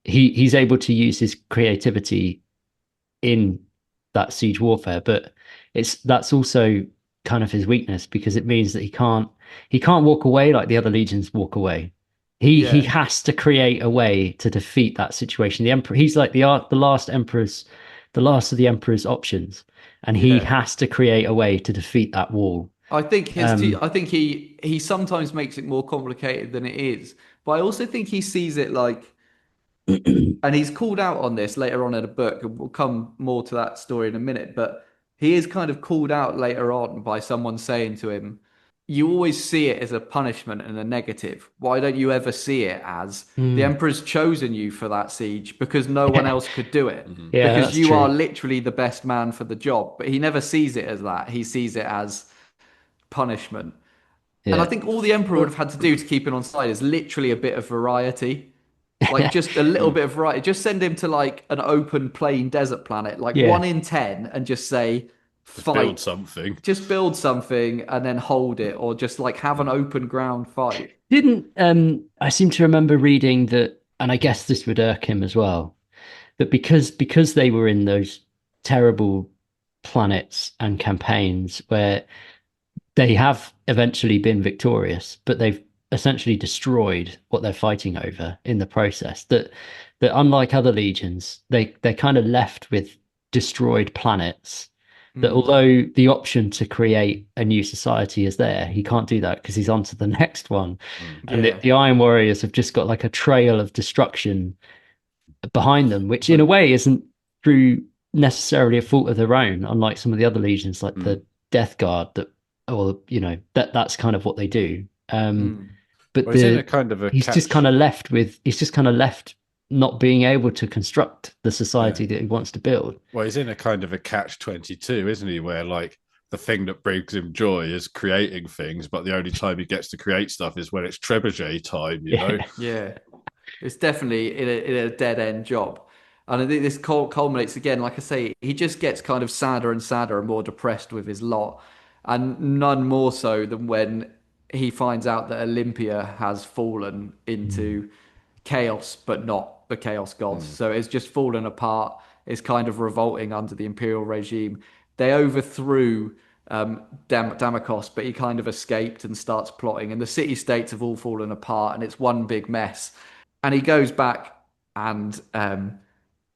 he's able to use his creativity in that siege warfare, but that's also kind of his weakness, because it means that he can't walk away like the other legions walk away. He has to create a way to defeat that situation. The Emperor, he's like the last of the Emperor's options, and he has to create a way to defeat that wall. I think I think he sometimes makes it more complicated than it is, but I also think he sees it like, and he's called out on this later on in a book, and we'll come more to that story in a minute. But he is kind of called out later on by someone saying to him, "You always see it as a punishment and a negative. Why don't you ever see it as the Emperor's chosen you for that siege because no one else could do it? Because you are literally the best man for the job." But he never sees it as that. He sees it as punishment. And I think all the Emperor would have had to do to keep him on side is literally a bit of variety. Like just a little bit of variety. Just send him to like an open plain desert planet, like 1 in 10, and just say, fight. Build something. Just build something and then hold it, or just like have an open ground fight. I seem to remember reading that, and I guess this would irk him as well, that because they were in those terrible planets and campaigns where they have eventually been victorious, but they've essentially destroyed what they're fighting over in the process, that unlike other legions, they're kind of left with destroyed planets that although the option to create a new society is there, he can't do that because he's on to the next one. And Yeah. the Iron Warriors have just got like a trail of destruction behind them, which in a way isn't through necessarily a fault of their own, unlike some of the other legions like the Death Guard that, or that's kind of what they do. But Well, he's in a kind of a he's just kind of left not being able to construct the society that he wants to build. Well, he's in a kind of a catch-22, isn't he? Where like the thing that brings him joy is creating things, but the only time he gets to create stuff is when it's trebuchet time, you know? Yeah. It's definitely in a dead end job. And I think this culminates again, like I say, he just gets kind of sadder and sadder and more depressed with his lot. And none more so than when he finds out that Olympia has fallen into chaos, but not the chaos gods. So it's just fallen apart. It's kind of revolting under the imperial regime. They overthrew Damokos, but he kind of escaped and starts plotting. And the city-states have all fallen apart, and it's one big mess. And he goes back and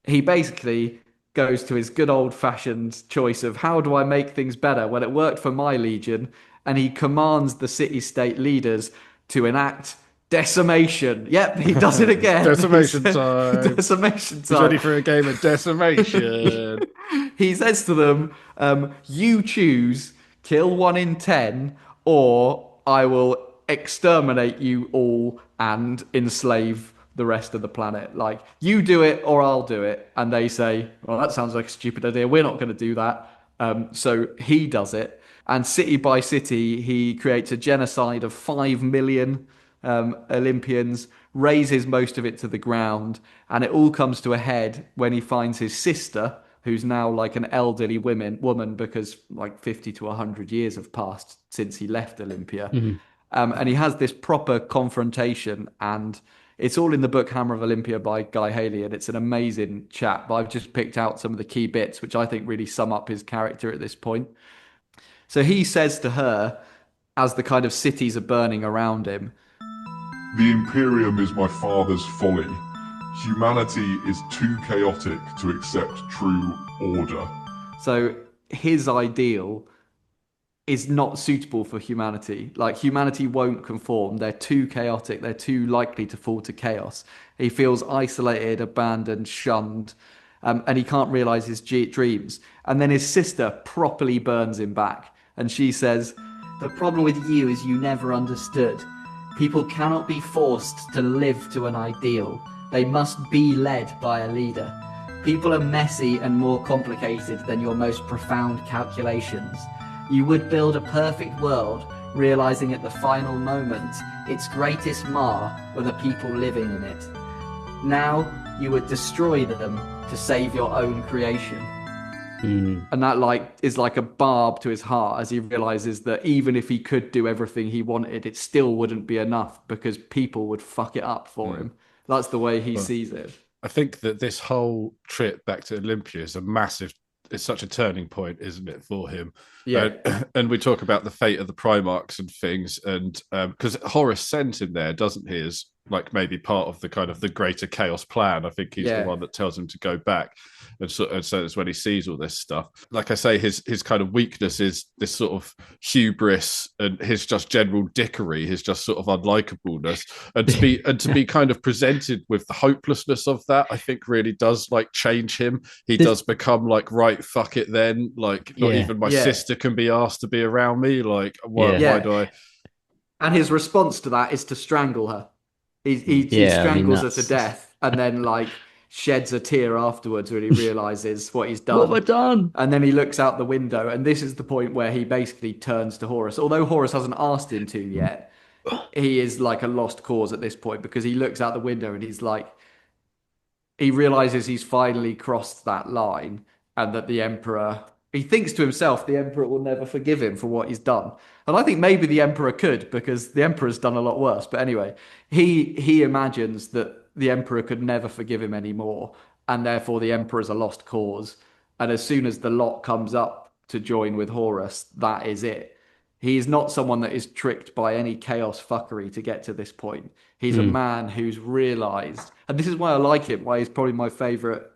he basically goes to his good old-fashioned choice of how do I make things better? Well, it worked for my legion, and he commands the city-state leaders to enact decimation. Yep, he does it again. Decimation time. Decimation time. He's ready for a game of decimation. He says to them, you choose, kill 1 in 10, or I will exterminate you all and enslave the rest of the planet. Like, you do it or I'll do it. And they say, well, that sounds like a stupid idea. We're not going to do that. So he does it. And city by city, he creates a genocide of 5 million Olympians, razes most of it to the ground. And it all comes to a head when he finds his sister, who's now like an elderly woman because like 50 to 100 years have passed since he left Olympia. And he has this proper confrontation, and it's all in the book Hammer of Olympia by Guy Haley, and it's an amazing chat. But I've just picked out some of the key bits, which I think really sum up his character at this point. So he says to her, as the kind of cities are burning around him, The Imperium is my father's folly. Humanity is too chaotic to accept true order. so his ideal is not suitable for humanity. Like, humanity won't conform. They're too chaotic. They're too likely to fall to chaos. He feels isolated, abandoned, shunned, and he can't realize his dreams. And then his sister properly burns him back. And she says, the problem with you is you never understood. People cannot be forced to live to an ideal. They must be led by a leader. People are messy and more complicated than your most profound calculations. You would build a perfect world, realizing at the final moment its greatest mar were the people living in it. Now you would destroy them to save your own creation. And that like is like a barb to his heart as he realizes that even if he could do everything he wanted, it still wouldn't be enough because people would fuck it up for him. That's the way he sees it. I think that this whole trip back to Olympia is it's such a turning point, isn't it, for him? Yeah. And we talk about the fate of the Primarchs and things, and because Horus sends him there, doesn't he, as like maybe part of the kind of the greater chaos plan. I think he's the one that tells him to go back. And so it's when he sees all this stuff. Like I say, his kind of weakness is this sort of hubris and his just general dickery, his just sort of unlikableness. And to be kind of presented with the hopelessness of that, I think really does like change him. He does become like, right, fuck it then. Like, not even my sister can be asked to be around me. Like, why do I? And his response to that is to strangle her. He strangles her to death and then like sheds a tear afterwards when he realizes what he's done. What have I done? And then he looks out the window, and this is the point where he basically turns to Horus. Although Horus hasn't asked him to yet, he is like a lost cause at this point because he looks out the window and he's like, he realizes he's finally crossed that line and that the Emperor, he thinks to himself, the Emperor will never forgive him for what he's done. And I think maybe the Emperor could, because the Emperor's done a lot worse. But anyway, he imagines that the Emperor could never forgive him anymore, and therefore the Emperor's a lost cause. And as soon as the lot comes up to join with Horus, that is it. He is not someone that is tricked by any chaos fuckery to get to this point. He's a man who's realized, and this is why I like him, why he's probably my favorite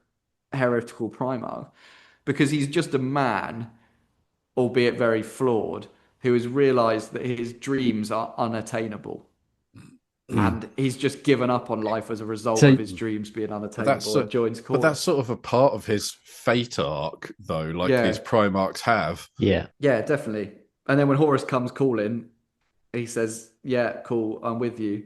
heretical Primarch, because he's just a man albeit very flawed, who has realized that his dreams are unattainable. And he's just given up on life as a result So- of his dreams being unattainable and joins But Chorus. that's sort of a part of his fate arc, though, like Yeah. these primarchs have. Yeah. Yeah, definitely. And then when Horus comes calling, he says, yeah, cool, I'm with you.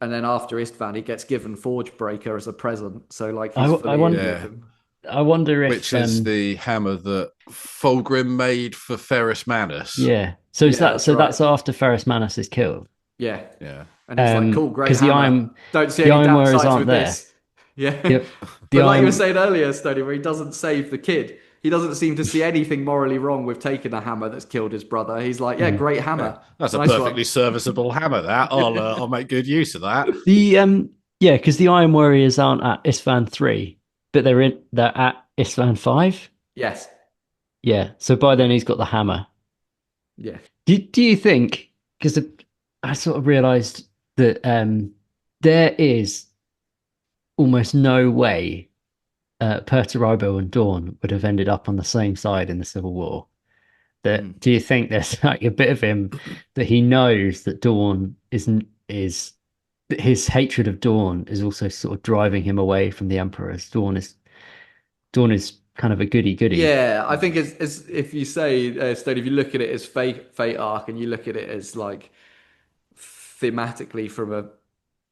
And then after Istvan, he gets given Forge Breaker as a present. So like he's I fully wonder- in with Yeah. him. I wonder if Which is the hammer that Fulgrim made for Ferrus Manus. yeah. So is Yeah, that that's so? right. That's after Ferrus Manus is killed. Yeah. Yeah. And he's like, cool, great 'cause the hammer. Iron- Don't see the any Iron Warriors downsides aren't with there. this. Yeah. Yep. But like you Iron- were saying earlier, Stoney, where he doesn't save the kid. He doesn't seem to see anything morally wrong with taking a hammer that's killed his brother. He's like, yeah, great hammer. That's a Nice perfectly one. serviceable hammer. That I'll make good use of that. The yeah, because the Iron Warriors aren't at Isfahan 3, but they're at Isfahan 5. Yes. Yeah. So by then he's got the hammer. Yeah. Do you think, because I sort of realized that there is almost no way Perturabo and Dawn would have ended up on the same side in the Civil War. Do you think there's like a bit of him that he knows that Dawn is his hatred of Dawn is also sort of driving him away from the Emperor, as Dawn is kind of a goody. Yeah, I think as if you say, Stone, if you look at it as fate arc and you look at it as like thematically from a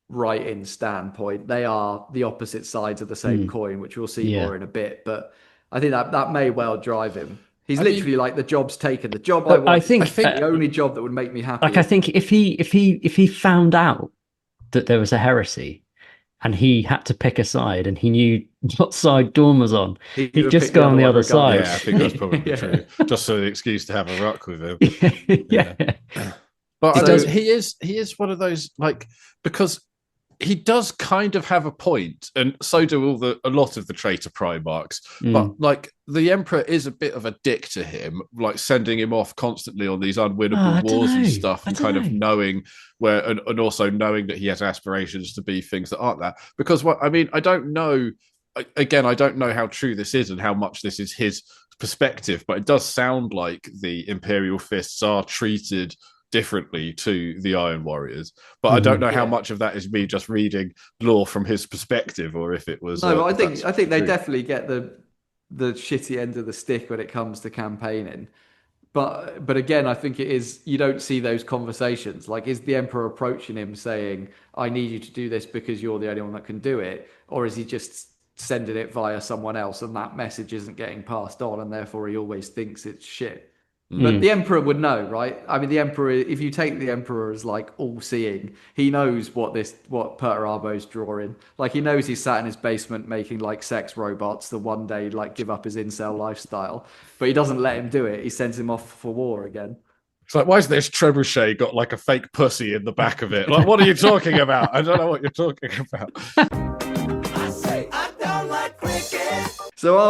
writing standpoint, they are the opposite sides of the same coin, which we'll see more in a bit. But I think that may well drive him. He's literally like, the job's taken. The job I want. I think the only job that would make me happy. Like, I think if he found out that there was a heresy and he had to pick a side and he knew what side Dawn was on, He'd he'd just go on the other side. Yeah, I think that's probably true. Just so the excuse to have a ruck with him. Yeah. But So- he is one of those, like, because he does kind of have a point, and so do a lot of the traitor primarchs. But like, the Emperor is a bit of a dick to him, like sending him off constantly on these unwinnable wars and stuff, and kind of knowing where, and also knowing that he has aspirations to be things that aren't that. Because I don't know. Again, I don't know how true this is and how much this is his perspective, but it does sound like the Imperial Fists are treated differently to the Iron Warriors, but I don't know how much of that is me just reading lore from his perspective, or if it was. No, I think they true. definitely get the shitty end of the stick when it comes to campaigning. But again, I think it is, you don't see those conversations. Like, is the Emperor approaching him saying, "I need you to do this because you're the only one that can do it," or is he just sending it via someone else and that message isn't getting passed on, and therefore he always thinks it's shit? But the Emperor would know, right? I mean, the Emperor, if you take the Emperor as like all-seeing, he knows what Perturabo's drawing. Like, he knows he's sat in his basement making like sex robots that one day like give up his incel lifestyle, but he doesn't let him do it. He sends him off for war again. It's like, why has this trebuchet got like a fake pussy in the back of it? Like, what are you talking about? I don't know what you're talking about. I say I don't like cricket. So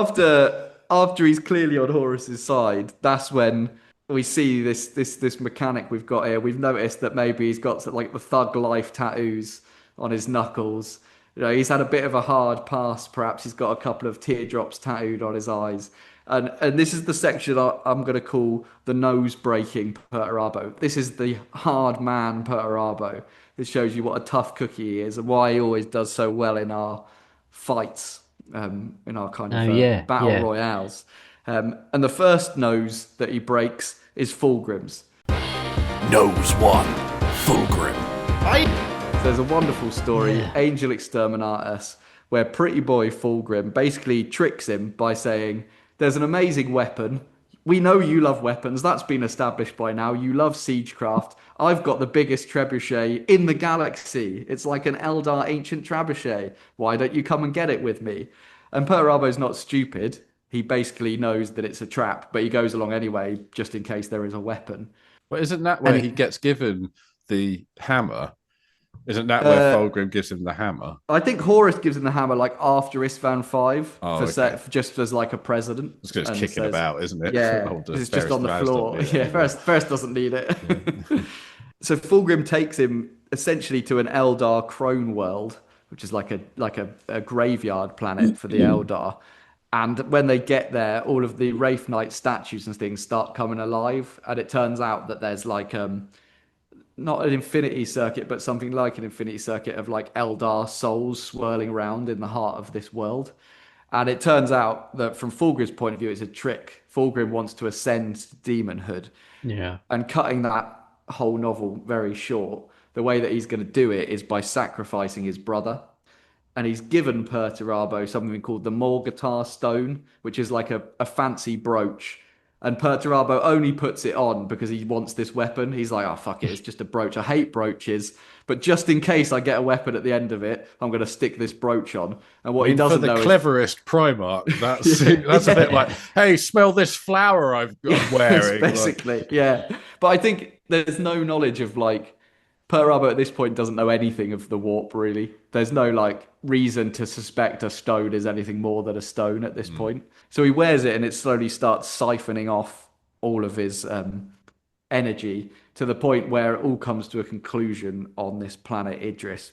after he's clearly on Horus's side, that's when we see this mechanic we've got here. We've noticed that maybe he's got like the thug life tattoos on his knuckles. You know, he's had a bit of a hard past. Perhaps he's got a couple of teardrops tattooed on his eyes. And this is the section I'm going to call the nose-breaking Perturabo. This is the hard man Perturabo. This shows you what a tough cookie he is and why he always does so well in our fights. In our kind of battle royales. And the first nose that he breaks is Fulgrim's. Nose one, Fulgrim. So there's a wonderful story, Angel Exterminatus, where pretty boy Fulgrim basically tricks him by saying, "There's an amazing weapon. We know you love weapons. That's been established by now. You love siegecraft. I've got the biggest trebuchet in the galaxy. It's like an Eldar ancient trebuchet. Why don't you come and get it with me?" And Perturabo's not stupid. He basically knows that it's a trap, but he goes along anyway, just in case there is a weapon. But isn't that where he gets given the hammer? Isn't that where Fulgrim gives him the hammer? I think Horus gives him the hammer like after Isfahan 5 okay. just as like a president. It's because it's kicking about, isn't it? Yeah, it's just on the floor. Yeah, Ferris doesn't need it. Yeah. So Fulgrim takes him essentially to an Eldar crone world, which is like a graveyard planet for the Eldar. And when they get there, all of the Wraith Knight statues and things start coming alive. And it turns out that there's like not an infinity circuit, but something like an infinity circuit of like Eldar souls swirling around in the heart of this world. And it turns out that from Fulgrim's point of view, it's a trick. Fulgrim wants to ascend to demonhood. Yeah. And cutting that whole novel very short, the way that he's going to do it is by sacrificing his brother. And he's given Perturabo something called the Morgatar Stone, which is like a fancy brooch. And Perturabo only puts it on because he wants this weapon. He's like, oh, fuck it, it's just a brooch. I hate brooches. But just in case I get a weapon at the end of it, I'm going to stick this brooch on. And what he doesn't know for the is... cleverest Primarch, that's a bit like, hey, smell this flower I'm wearing. Basically, yeah. But I think there's no knowledge of like... Perturabo at this point doesn't know anything of the warp, really. There's no like reason to suspect a stone is anything more than a stone at this point. So he wears it and it slowly starts siphoning off all of his energy to the point where it all comes to a conclusion on this planet Idris.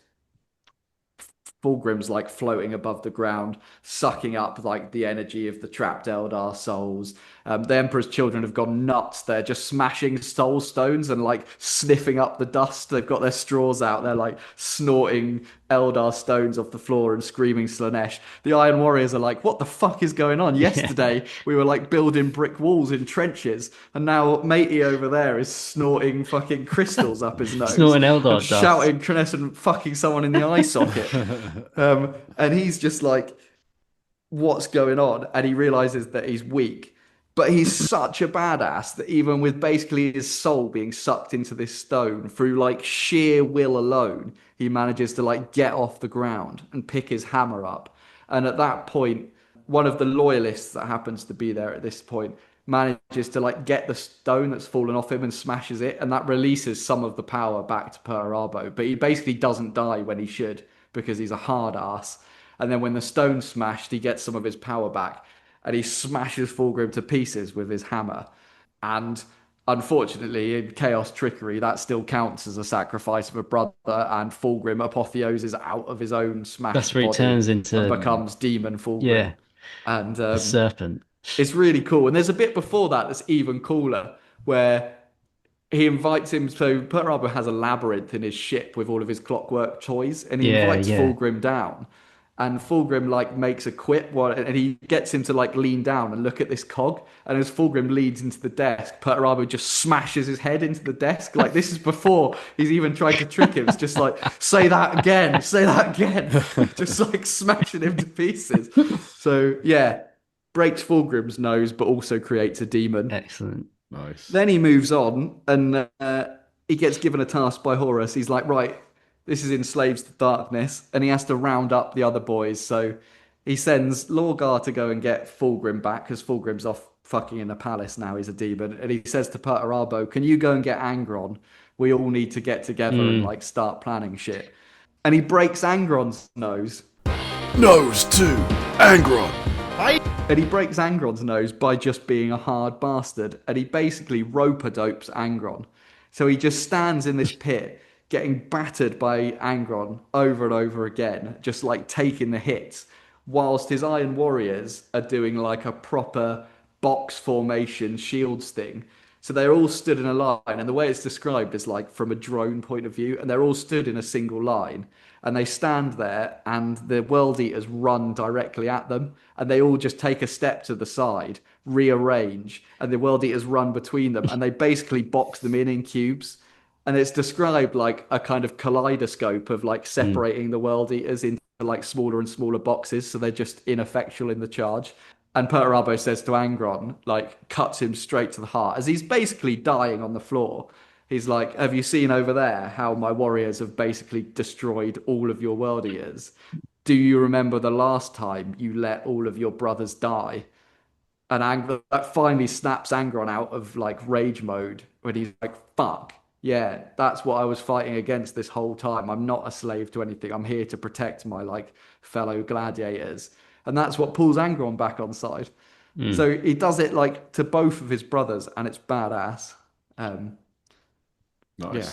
Fulgrim's like floating above the ground, sucking up like the energy of the trapped Eldar souls. The Emperor's children have gone nuts. They're just smashing soul stones and like sniffing up the dust. They've got their straws out. They're like snorting Eldar stones off the floor and screaming Slanesh. The Iron Warriors are like, what the fuck is going on? Yesterday we were like building brick walls in trenches, and now matey over there is snorting fucking crystals up his nose. Snorting Eldar dust. Shouting Crescent fucking someone in the eye socket. And he's just like, what's going on? And he realizes that he's weak. But he's such a badass that even with basically his soul being sucked into this stone through like sheer will alone, he manages to like get off the ground and pick his hammer up. And at that point, one of the loyalists that happens to be there at this point manages to like get the stone that's fallen off him and smashes it. And that releases some of the power back to Perturabo. But he basically doesn't die when he should because he's a hard ass. And then when the stone's smashed, he gets some of his power back. And he smashes Fulgrim to pieces with his hammer. And unfortunately, in Chaos Trickery, that still counts as a sacrifice of a brother, and Fulgrim apotheoses out of his own smashed That's where he body turns into... and becomes Demon Fulgrim. Yeah. And a serpent. It's really cool. And there's a bit before that that's even cooler, where he invites him. So Perturabo has a labyrinth in his ship with all of his clockwork toys, and he invites Fulgrim down. And Fulgrim like makes a quip, and he gets him to like lean down and look at this cog. And as Fulgrim leads into the desk, Perturabo just smashes his head into the desk. Like this is before he's even tried to trick him. It's just like, say that again, just like smashing him to pieces. So yeah, breaks Fulgrim's nose, but also creates a demon. Excellent, nice. Then he moves on, and he gets given a task by Horus. He's like, right, this is Enslaves to Darkness, and he has to round up the other boys. So he sends Lorgar to go and get Fulgrim back, because Fulgrim's off fucking in the palace now. He's a demon. And he says to Perturabo, can you go and get Angron? We all need to get together and like start planning shit. And he breaks Angron's nose. Nose to Angron. And he breaks Angron's nose by just being a hard bastard. And he basically rope-a-dopes Angron. So he just stands in this pit, getting battered by Angron over and over again, just like taking the hits, whilst his Iron Warriors are doing like a proper box formation shields thing. So they're all stood in a line, and the way it's described is like from a drone point of view, and they're all stood in a single line, and they stand there, and the World Eaters run directly at them, and they all just take a step to the side, rearrange, and the World Eaters run between them, and they basically box them in cubes. And it's described like a kind of kaleidoscope of like separating the World Eaters into like smaller and smaller boxes, so they're just ineffectual in the charge. And Perturabo says to Angron, like, cuts him straight to the heart as he's basically dying on the floor. He's like, have you seen over there how my warriors have basically destroyed all of your World Eaters? Do you remember the last time you let all of your brothers die? And that finally snaps Angron out of like rage mode when he's like, fuck. Yeah, that's what I was fighting against this whole time. I'm not a slave to anything. I'm here to protect my like fellow gladiators. And that's what pulls Angron back on side. So he does it like to both of his brothers, and it's badass. Nice. Yeah.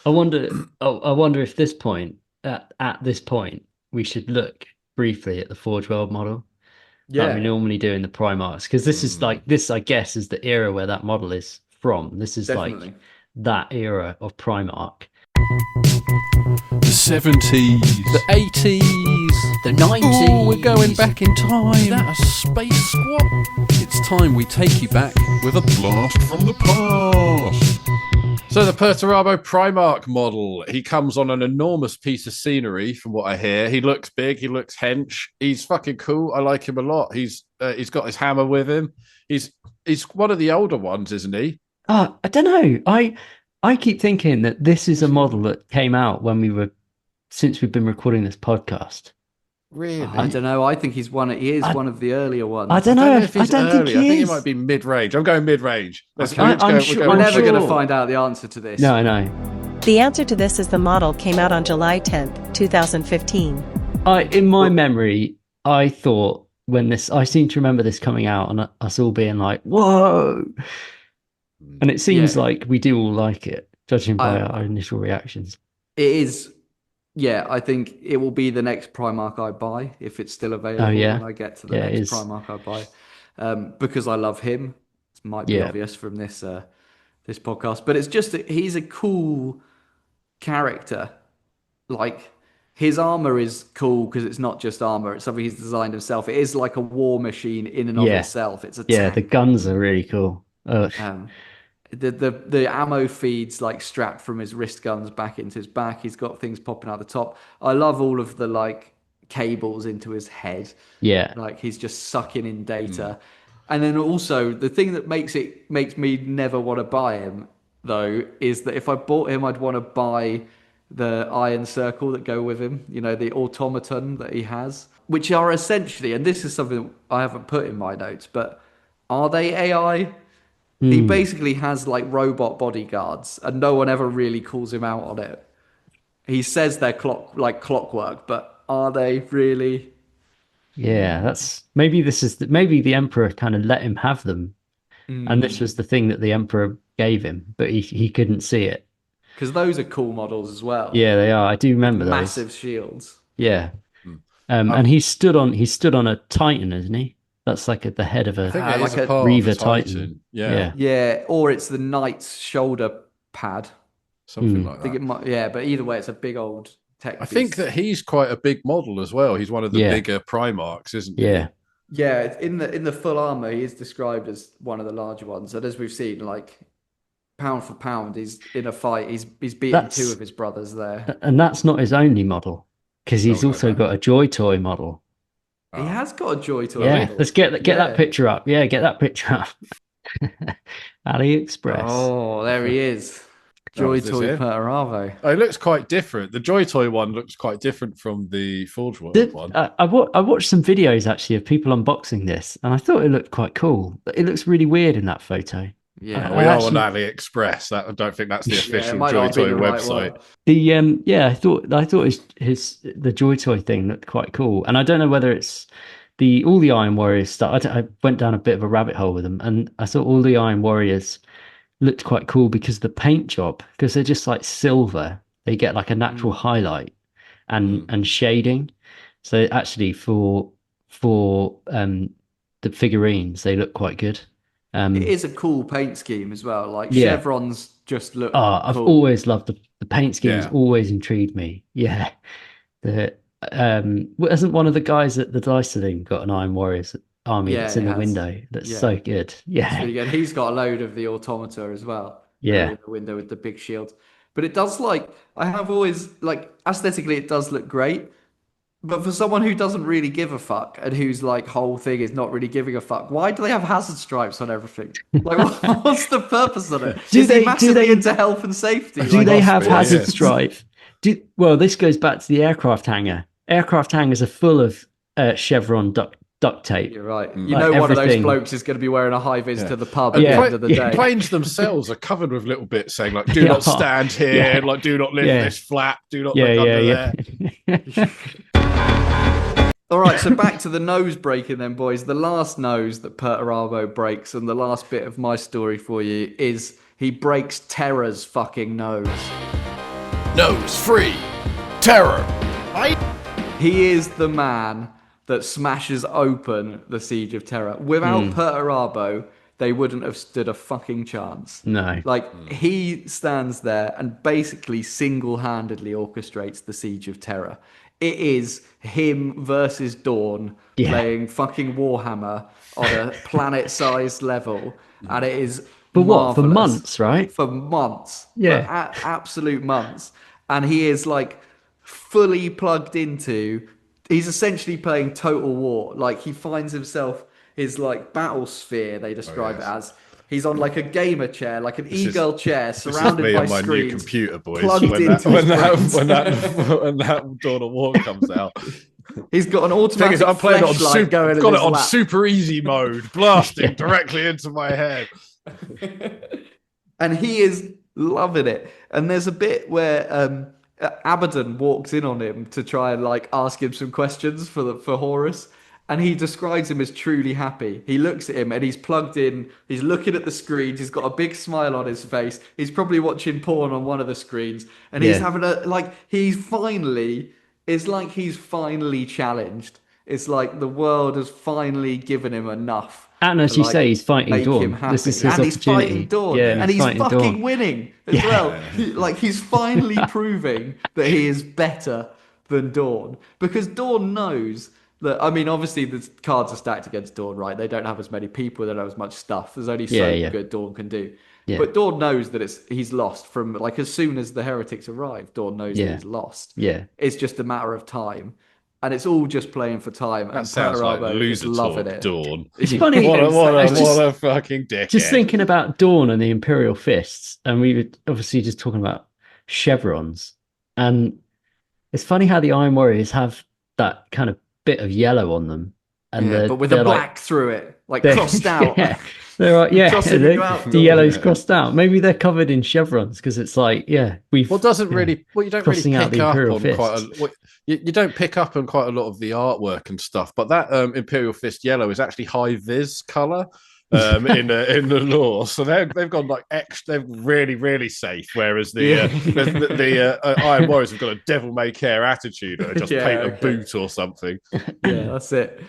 I wonder if this point, at this point, we should look briefly at the Forge World model, like we normally do in the Primarchs, because this is like this, I guess, is the era where that model is from. This is Definitely. like that era of Primarch. The 70s. The 80s. The 90s. Oh, we're going back in time. Is that a space swap? It's time we take you back with a Blast from the past. So the Perturabo Primarch model, he comes on an enormous piece of scenery from what I hear. He looks big, he looks hench. He's fucking cool. I like him a lot. He's got his hammer with him. He's one of the older ones, isn't he? I don't know. I keep thinking that this is a model that came out since we've been recording this podcast. Really? I don't know. I think he is one of the earlier ones. I don't know. If he's I don't early. think I he think is. he might be mid-range. I'm going mid-range. Let's Okay. go. We're never going to sure. find out the answer to this. No, I know. The answer to this is the model came out on July 10th, 2015. In my memory, I thought I seem to remember this coming out and us all being like, whoa. And it seems like we do all like it, judging by our initial reactions. It is. Yeah, I think it will be the next Primarch I buy if it's still available. Oh, yeah. When I get to the Yeah, it next is. Primarch I buy, because I love him. It might be obvious from this podcast, but it's just that he's a cool character. Like his armor is cool because it's not just armor; it's something he's designed himself. It is like a war machine in and of itself. It's a tank. The guns are really cool. The ammo feeds like strapped from his wrist guns back into his back. He's got things popping out the top. I love all of the like cables into his head. Yeah. Like he's just sucking in data. And then also the thing that makes me never want to buy him though is that if I bought him, I'd want to buy the iron circle that go with him, the automaton that he has, which are essentially, and this is something I haven't put in my notes, but are they AI? He basically has like robot bodyguards, and no one ever really calls him out on it. He says they're clockwork, but are they really? Yeah, that's maybe the Emperor kind of let him have them, and this was the thing that the Emperor gave him, but he couldn't see it. Because those are cool models as well. Yeah, they are. I do remember those. Massive shields. Yeah, and he stood on a Titan, isn't he? That's like at the head of I think a it is like a a part Reaver of a Titan. Yeah. Yeah, or it's the knight's shoulder pad. Something like I think that. it might. But either way, it's a big old tech. I think that he's quite a big model as well. He's one of the bigger Primarchs, isn't he? Yeah. Yeah, in the full armor, he is described as one of the larger ones. And as we've seen, like pound for pound, he's in a fight. He's beaten two of his brothers there. And that's not his only model, because he's also got a Joy Toy model. He has got a Joy Toy. Yeah, model. let's get that picture up. Yeah, get that picture up. AliExpress. Oh, there he is. Joy is Toy him. Perturabo. Oh, it looks quite different. The Joy Toy one looks quite different from the Forge World one. I watched some videos actually of people unboxing this, and I thought it looked quite cool. It looks really weird in that photo. Yeah, We are on AliExpress. I don't think that's the official might Joy not be Toy the right website. one. I thought the Joy Toy thing looked quite cool, and I don't know whether it's all the Iron Warriors stuff. I went down a bit of a rabbit hole with them, and I thought all the Iron Warriors looked quite cool because the paint job, because they're just like silver, they get like a natural highlight and shading. So actually for the figurines, they look quite good. It is a cool paint scheme as well. Like Yeah. chevrons just look. I've cool. always loved the paint schemes. Yeah. Always intrigued me. Yeah, hasn't one of the guys at the Dice thing got an Iron Warriors army that's in he the has. window? That's Yeah. so good. Yeah, Really good. He's got a load of the automata as well. Yeah. In the window with the big shield. But it does I have always aesthetically it does look great. But for someone who doesn't really give a fuck and whose whole thing is not really giving a fuck, why do they have hazard stripes on everything? What's the purpose of it? Is he massively into health and safety? Do they have be, hazard yeah. stripe? Well, this goes back to the aircraft hangar. Aircraft hangars are full of chevron duct tape. You're right. You Like know one of those everything. blokes is going to be wearing a high vis to the pub at Yeah. the end of the day. Planes themselves are covered with little bits saying do not stand here, Yeah. do not lift Yeah. this flap, do not look under there. All right, so back to the nose breaking then, boys. The last nose that Perturabo breaks, and the last bit of my story for you is he breaks Terra's fucking nose. Nose free. Terror. He is the man that smashes open the Siege of Terra. Without Perturabo, they wouldn't have stood a fucking chance. No. Like, he stands there and basically single-handedly orchestrates the Siege of Terra. It is him versus Dawn playing fucking Warhammer on a planet-sized level, and it is For what? For marvelous. months, right? For months. Yeah. For absolute months. And he is like fully plugged into, he's essentially playing Total War. Like, he finds himself, his like battle sphere, they describe it as. He's on like a gamer chair, like an e-girl chair, surrounded me by on my screens. new computer, boys. Plugged When into his brains. that Dawn of War comes out, He's got an automatic I'm playing it on flashlight going in got his it on lap. super easy mode, blasting directly into my head. And he is loving it. And there's a bit where Abaddon walks in on him to try and like ask him some questions for Horus, and he describes him as truly happy. He looks at him and he's plugged in. He's looking at the screens. He's got a big smile on his face. He's probably watching porn on one of the screens, and he's having a like. It's like he's finally challenged. It's like the world has finally given him enough. And as you say, he's fighting make Dawn. him happy. This is his and he's opportunity. fighting Dawn. Yeah, and he's fighting fucking Dawn. winning as well. Like, he's finally proving that he is better than Dawn. Because Dawn knows that, I mean, obviously the cards are stacked against Dawn, right? They don't have as many people, they don't have as much stuff. There's only so good Dawn can do. Yeah. But Dawn knows that he's lost from, like, as soon as the heretics arrive, Dawn knows that he's lost. Yeah. It's just a matter of time. And it's all just playing for time. That sounds like loser loving talk, it. Dawn. It's funny. What Just- a fucking dickhead. Just thinking about Dawn and the Imperial Fists, and we were obviously just talking about chevrons, and it's funny how the Iron Warriors have that kind of bit of yellow on them, and but with a black through it, like crossed out. They're right, Crossing you out. the yellow's crossed out. Maybe they're covered in chevrons because it's like, we've. Well, doesn't really. Well, you don't really crossing out pick the up Imperial on Fists. quite a. You don't pick up on quite a lot of the artwork and stuff, but that Imperial Fist yellow is actually high vis color in the lore. So they've gone like they're really safe. Whereas the Iron Warriors have got a devil may care attitude, or just paint a boot or something. Yeah, that's it.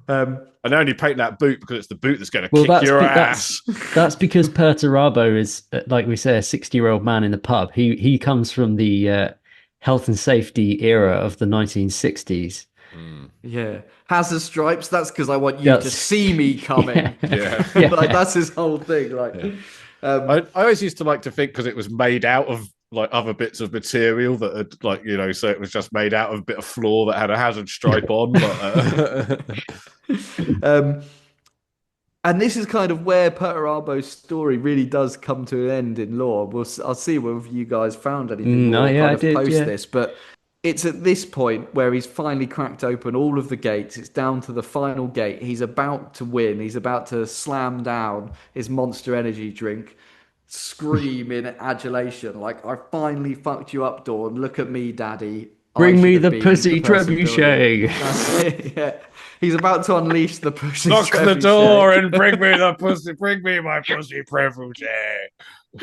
And they only paint that boot because it's the boot that's going to kick your ass. That's because Perturabo is, like we say, a 60-year-old man in the pub. He comes from the health and safety era of the 1960s. Yeah, hazard stripes. That's because I want you to see me coming. Like, that's his whole thing. Like, I always used to like to think because it was made out of like other bits of material that had like, you know, so it was just made out of a bit of floor that had a hazard stripe on. But and this is kind of where Perturabo's story really does come to an end in lore. I'll see whether you guys found anything more I did, post this, but it's at this point where he's finally cracked open all of the gates. It's down to the final gate. He's about to win. He's about to slam down his Monster Energy drink, scream in adulation, like, I finally fucked you up, Dawn. Look at me, Daddy. Bring me the pussy trebuchet. That's it, yeah. He's about to unleash the pussy lock trebuchet. the door and bring me the pussy. Bring me my pussy trebuchet.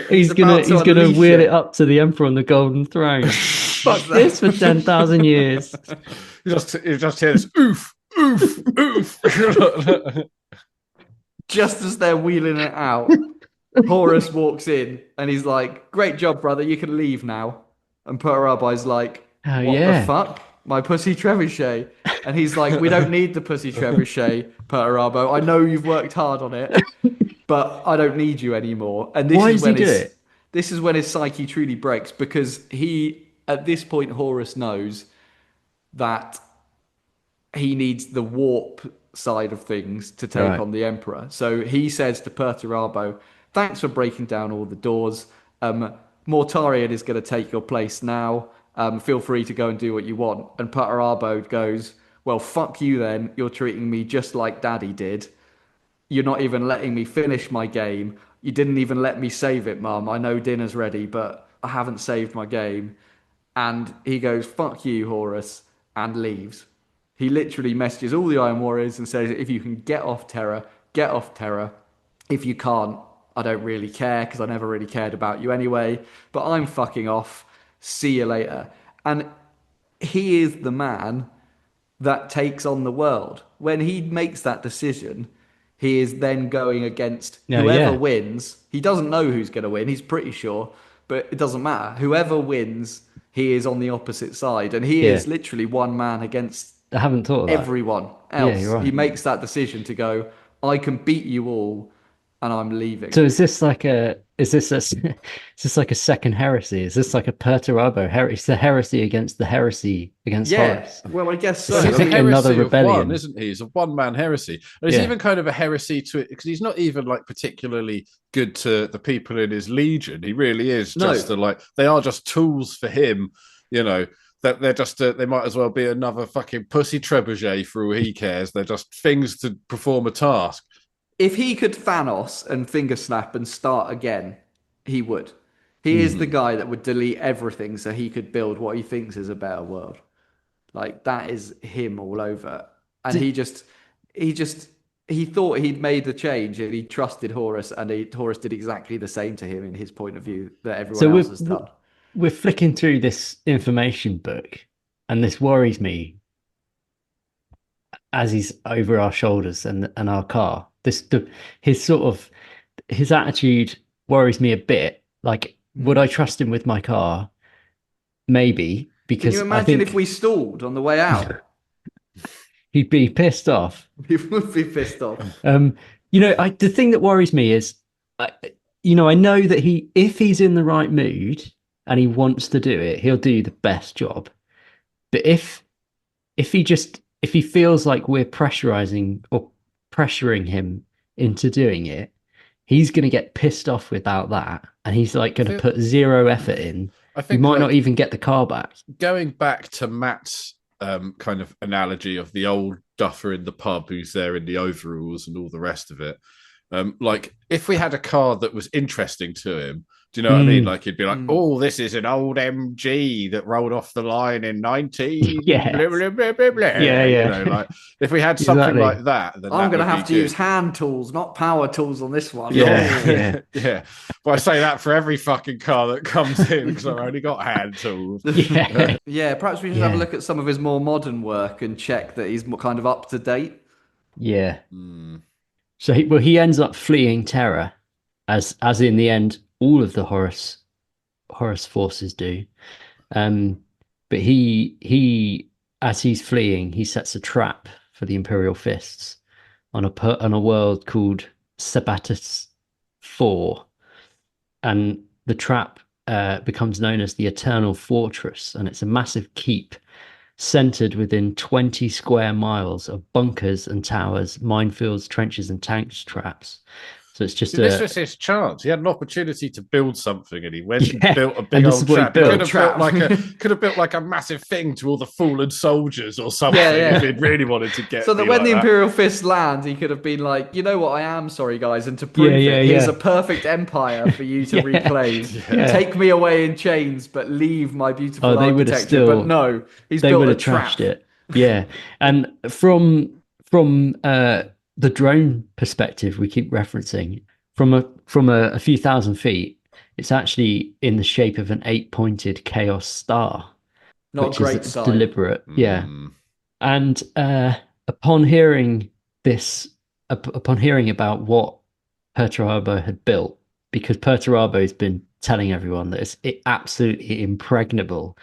He's gonna wheel it up to the Emperor on the Golden Throne. Fuck this for 10,000 years. You just hear this oof, oof, oof. Just as they're wheeling it out, Horus walks in and he's like, "Great job, brother. You can leave now." And Perturabo's like, Oh, "What yeah. the fuck? My pussy trebuchet." And he's like, "We don't need the pussy trebuchet, Perturabo. I know you've worked hard on it, but I don't need you anymore." And this Why is does he when do it? This is when his psyche truly breaks, because at this point, Horus knows that he needs the warp side of things to take on the Emperor. So he says to Perturabo, "Thanks for breaking down all the doors. Mortarion is going to take your place now. Feel free to go and do what you want." And Perturabo goes, "Well, fuck you then. You're treating me just like Daddy did. You're not even letting me finish my game. You didn't even let me save it, Mum. I know dinner's ready, but I haven't saved my game." And he goes, "Fuck you, Horus," and leaves. He literally messages all the Iron Warriors and says, "If you can get off Terra, get off Terra. If you can't, I don't really care, because I never really cared about you anyway, but I'm fucking off. See you later." And he is the man that takes on the world. When he makes that decision, he is then going against No, whoever yeah. wins. He doesn't know who's going to win. He's pretty sure, but it doesn't matter. Whoever wins, he is on the opposite side, and he Yeah. is literally one man against I haven't thought of that. everyone Yeah, else. you're right. He makes that decision to go, I can beat you all, and I'm leaving. So is this like a is this a is this like a second heresy? Is this like a Perturabo heresy? It's the heresy against the heresy against Yeah, Horus. well, I guess so. Well, he's It's a like I mean, another heresy of rebellion. one, isn't he? He's a one-man heresy. And it's Yeah. even kind of a heresy to it because he's not even like particularly good to the people in his legion. He really is No. just they are just tools for him, you know. That they're just they might as well be another fucking pussy trebuchet for all he cares. They're just things to perform a task. if he could Thanos and finger snap and start again, he would. He is the guy that would delete everything so he could build what he thinks is a better world. Like that is him all over. And he thought he'd made the change and he trusted Horus, and Horus did exactly the same to him in his point of view that everyone So else has done. we're flicking through this information book, and this worries me as he's over our shoulders and our car. His attitude worries me a bit. Like, would I trust him with my car? Maybe, Can because you I imagine think if we stalled on the way out? he'd be pissed off. He would be pissed off. The thing that worries me is, I know that if he's in the right mood and he wants to do it, he'll do the best job. But if he feels like we're pressuring him into doing it, he's going to get pissed off without that, and he's like going to put zero effort in. I He think might like, not even get the car back. going back to Matt's kind of analogy of the old duffer in the pub who's there in the overalls and all the rest of it. Like if we had a car that was interesting to him, do you know what I mean? Like he'd be like, "Oh, this is an old MG that rolled off the line in 19." Yes. Blah, blah, blah, blah, blah. Yeah. You know, like if we had something Exactly. like that, then I'm going to have to use hand tools, not power tools on this one. Yeah. yeah. But I say that for every fucking car that comes in because I've only got hand tools. Yeah. Yeah, perhaps we should have a look at some of his more modern work and check that he's more kind of up to date. Yeah. So he ends up fleeing Terra, as in the end all of the Horus forces do. But he as he's fleeing, he sets a trap for the Imperial Fists on a world called Sabatus 4, and the trap becomes known as the Eternal Fortress, and it's a massive keep centered within 20 square miles of bunkers and towers, minefields, trenches, and tank traps. So it's just this was his chance. He had an opportunity to build something, and he went and built a big and this old is what he trap. He built. could have built like a massive thing to all the fallen soldiers or something Yeah. if he'd really wanted to get. So that me when like the that. Imperial Fist lands, he could have been like, you know what, I am sorry, guys, and to prove here's a perfect empire for you to reclaim. Take me away in chains, but leave my beautiful they would have architecture. But no, he's built a trap. trashed it. Yeah, and from the drone perspective, we keep referencing from a few thousand feet. It's actually in the shape of an 8-pointed chaos star. Not which a great is sign. deliberate. Yeah, and upon hearing about what Perturabo had built, because Perturabo has been telling everyone that it's absolutely impregnable.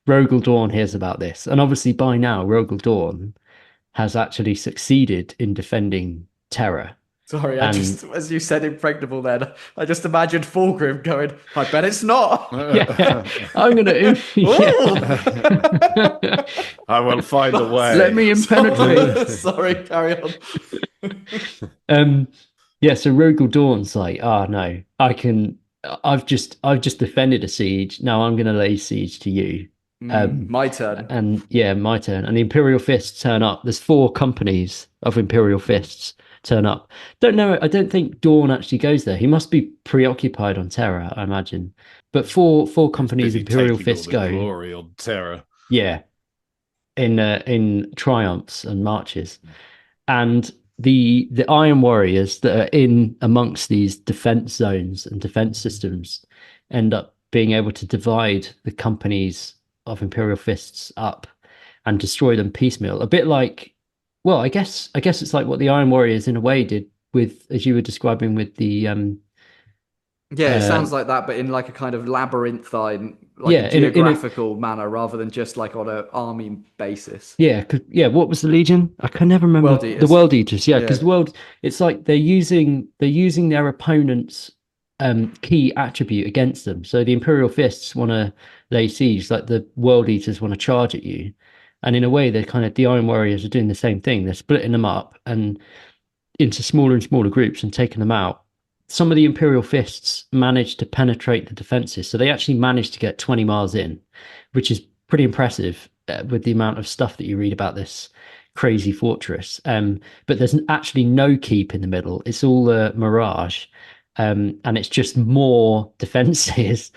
Rogel Dawn hears about this, and obviously by now Rogel Dawn has actually succeeded in defending Terra. Sorry, as you said impregnable then, I just imagined Fulgrim going, I bet it's not. I'm going to... I will find a way. Let me impenetrate. Sorry, carry on. So Rogel Dawn's like, no, I've just defended a siege. Now I'm going to lay siege to you. My turn. And my turn. And the Imperial Fists turn up. There's 4 companies of Imperial Fists turn up. Don't know. I don't think Dawn actually goes there. He must be preoccupied on Terra, I imagine. But four companies of Imperial Fists go. Glory on Terra. Yeah, in triumphs and marches, and the Iron Warriors that are in amongst these defense zones and defense systems end up being able to divide the companies of Imperial Fists up, and destroy them piecemeal. A bit like, well, I guess it's like what the Iron Warriors in a way did with, as you were describing with the Yeah, it sounds like that, but in like a kind of labyrinthine, like Yeah, a in a- geographical manner, rather than just like on an army basis. Yeah, what was the Legion? I can never remember. World The Eaters. World Eaters. Yeah, because Yeah. the world, it's like they're using their opponent's key attribute against them. So the Imperial Fists want to lay siege, like the World Eaters want to charge at you, and in a way, they're kind of the Iron Warriors are doing the same thing. They're splitting them up and into smaller and smaller groups and taking them out. Some of the Imperial Fists managed to penetrate the defenses, so they actually managed to get 20 miles in, which is pretty impressive with the amount of stuff that you read about this crazy fortress. But there's actually no keep in the middle. It's all a mirage, and it's just more defenses.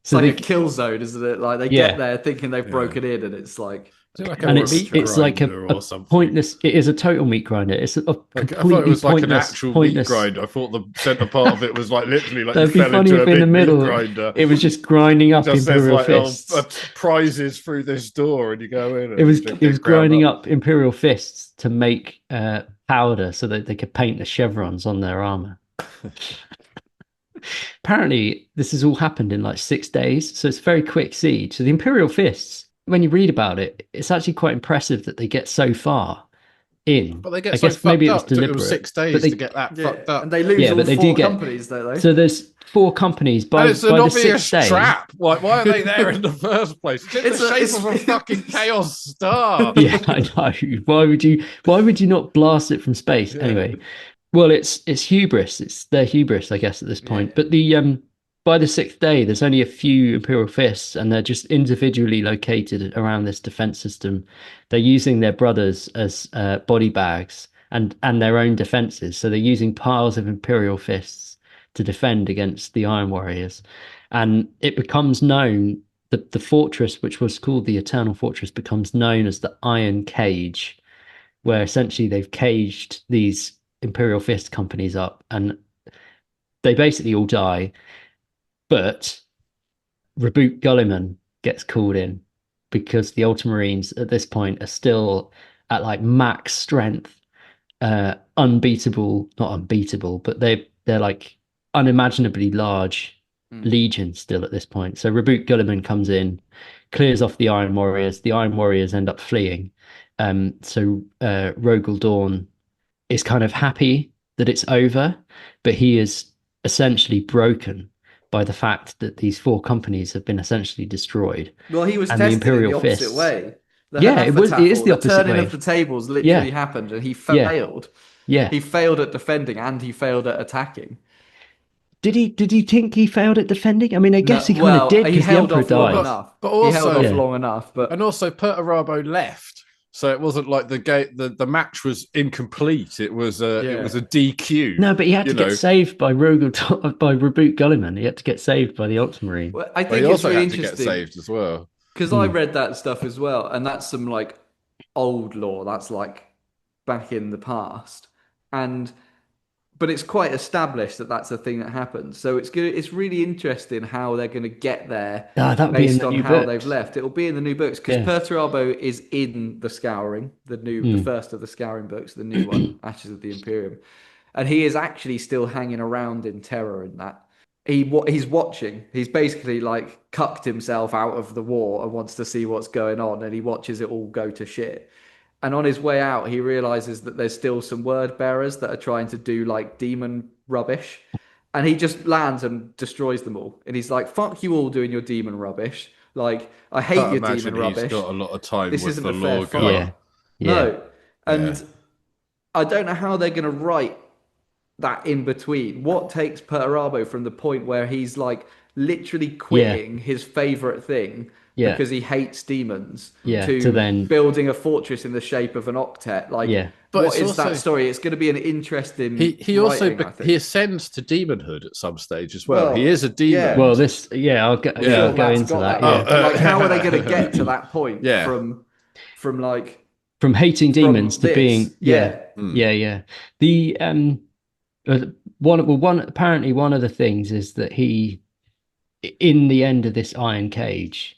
It's like a kill zone, isn't it? Like they Yeah. get there thinking they've broken in, and it's like Is it like and a it's like a or something? pointless. It is a total meat grinder. It's a Like, I completely thought it was like an pointless, actual pointless. meat grinder. I thought the centre part of it was like literally like you That'd be fell funny into if a in the big middle meat grinder. it was just grinding up Just says Imperial like Fists. prizes through this door, and you go in. And It was you get it was ground grinding up Imperial Fists to make powder so that they could paint the chevrons on their armor. Apparently, this has all happened in like 6 days, so it's a very quick siege. So the Imperial Fists, when you read about it, it's actually quite impressive that they get so far in. But they get I so guess fucked maybe it up. was deliberate. It was 6 days but they, to get that yeah, fucked up. and they lose Yeah, all but they do four get- companies, don't they? So there's 4 companies by And it's an by the obvious 6th day. trap. Like, why are they there in the first place? It's in It's the a- shape it's- of a fucking chaos star. Yeah, I know. Why would you not blast it from space? Yeah. Anyway, well, it's hubris. It's their hubris, I guess, at this point. Yeah. But the by the 6th day, there's only a few Imperial Fists, and they're just individually located around this defense system. They're using their brothers as body bags and their own defenses. So they're using piles of Imperial Fists to defend against the Iron Warriors, and it becomes known. The fortress, which was called the Eternal Fortress, becomes known as the Iron Cage, where essentially they've caged these Imperial Fist companies up, and they basically all die. But Reboot Gulliman gets called in because the Ultramarines at this point are still at like max strength, unbeatable, not unbeatable, but they're like unimaginably large legion still at this point. So Reboot Gulliman comes in, clears off the Iron Warriors. The Iron Warriors end up fleeing. So Rogel Dawn is kind of happy that it's over, but he is essentially broken by the fact that these 4 companies have been essentially destroyed. Well, he was and the tested in the Imperial opposite Fists. way. The Yeah, it is the Hafataffel, opposite turning way. of the tables literally Yeah. happened, and he Yeah. failed. Yeah. He failed at defending, and he failed at attacking. Did he think he failed at defending? I mean, I guess he kind well, of did he because the held Emperor off long died. enough. But he held also- off Yeah. long enough. But And also, Perturabo left, so it wasn't like the match was incomplete. It was it was a DQ. No, but he had to you get know. saved by by Reboot Gulliman. He had to get saved by the Ultramarine. well, I But think he it's also really had to get interesting saved as well. because I read that stuff as well, and that's some like old lore. That's like back in the past, but it's quite established that that's a thing that happens. So it's good. It's really interesting how they're going to get there That'll be in based the on new how books. they've left. It'll be in the new books because Yeah. Perturabo is in the Scouring, the first of the Scouring books, the new one, Ashes of the Imperium, and he is actually still hanging around in Terror in that. He's watching. He's basically like cucked himself out of the war and wants to see what's going on, and he watches it all go to shit. And on his way out, he realizes that there's still some word bearers that are trying to do like demon rubbish. And he just lands and destroys them all. And he's like, fuck you all doing your demon rubbish. Like, I hate Can't your imagine demon he's rubbish. got a lot of time This with isn't the a fair law fight. guy. Yeah. No. And Yeah. I don't know how they're going to write that in between. What takes Perturabo from the point where he's like literally quitting his favorite thing Yeah. because he hates demons Yeah, to then- building a fortress in the shape of an octet? Like, Yeah. But what it's is that also- story? It's going to be an interesting. He also writing, I think. he ascends to demonhood at some stage as well. Well, he is a demon. yeah. Well, I'll go, Yeah. I'll go That's into got that. Yeah. But, like, how are they going to get to that point? Yeah. From like From hating demons to this? being Yeah. yeah. The apparently one of the things is that he, in the end of this Iron Cage,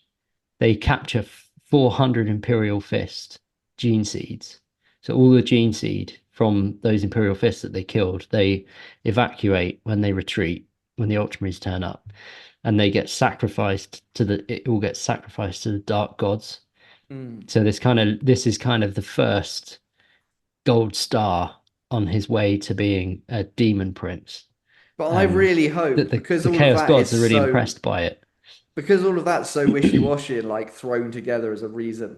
they capture 400 Imperial Fist gene seeds. So all the gene seed from those Imperial Fists that they killed, they evacuate when they retreat, when the Ultramarines turn up, and they get sacrificed it all gets sacrificed to the Dark Gods. So this is kind of the first gold star on his way to being a demon prince. But I really hope that because the all Chaos of that Gods is are really so, impressed by it. because all of that's so wishy-washy and like thrown together as a reason.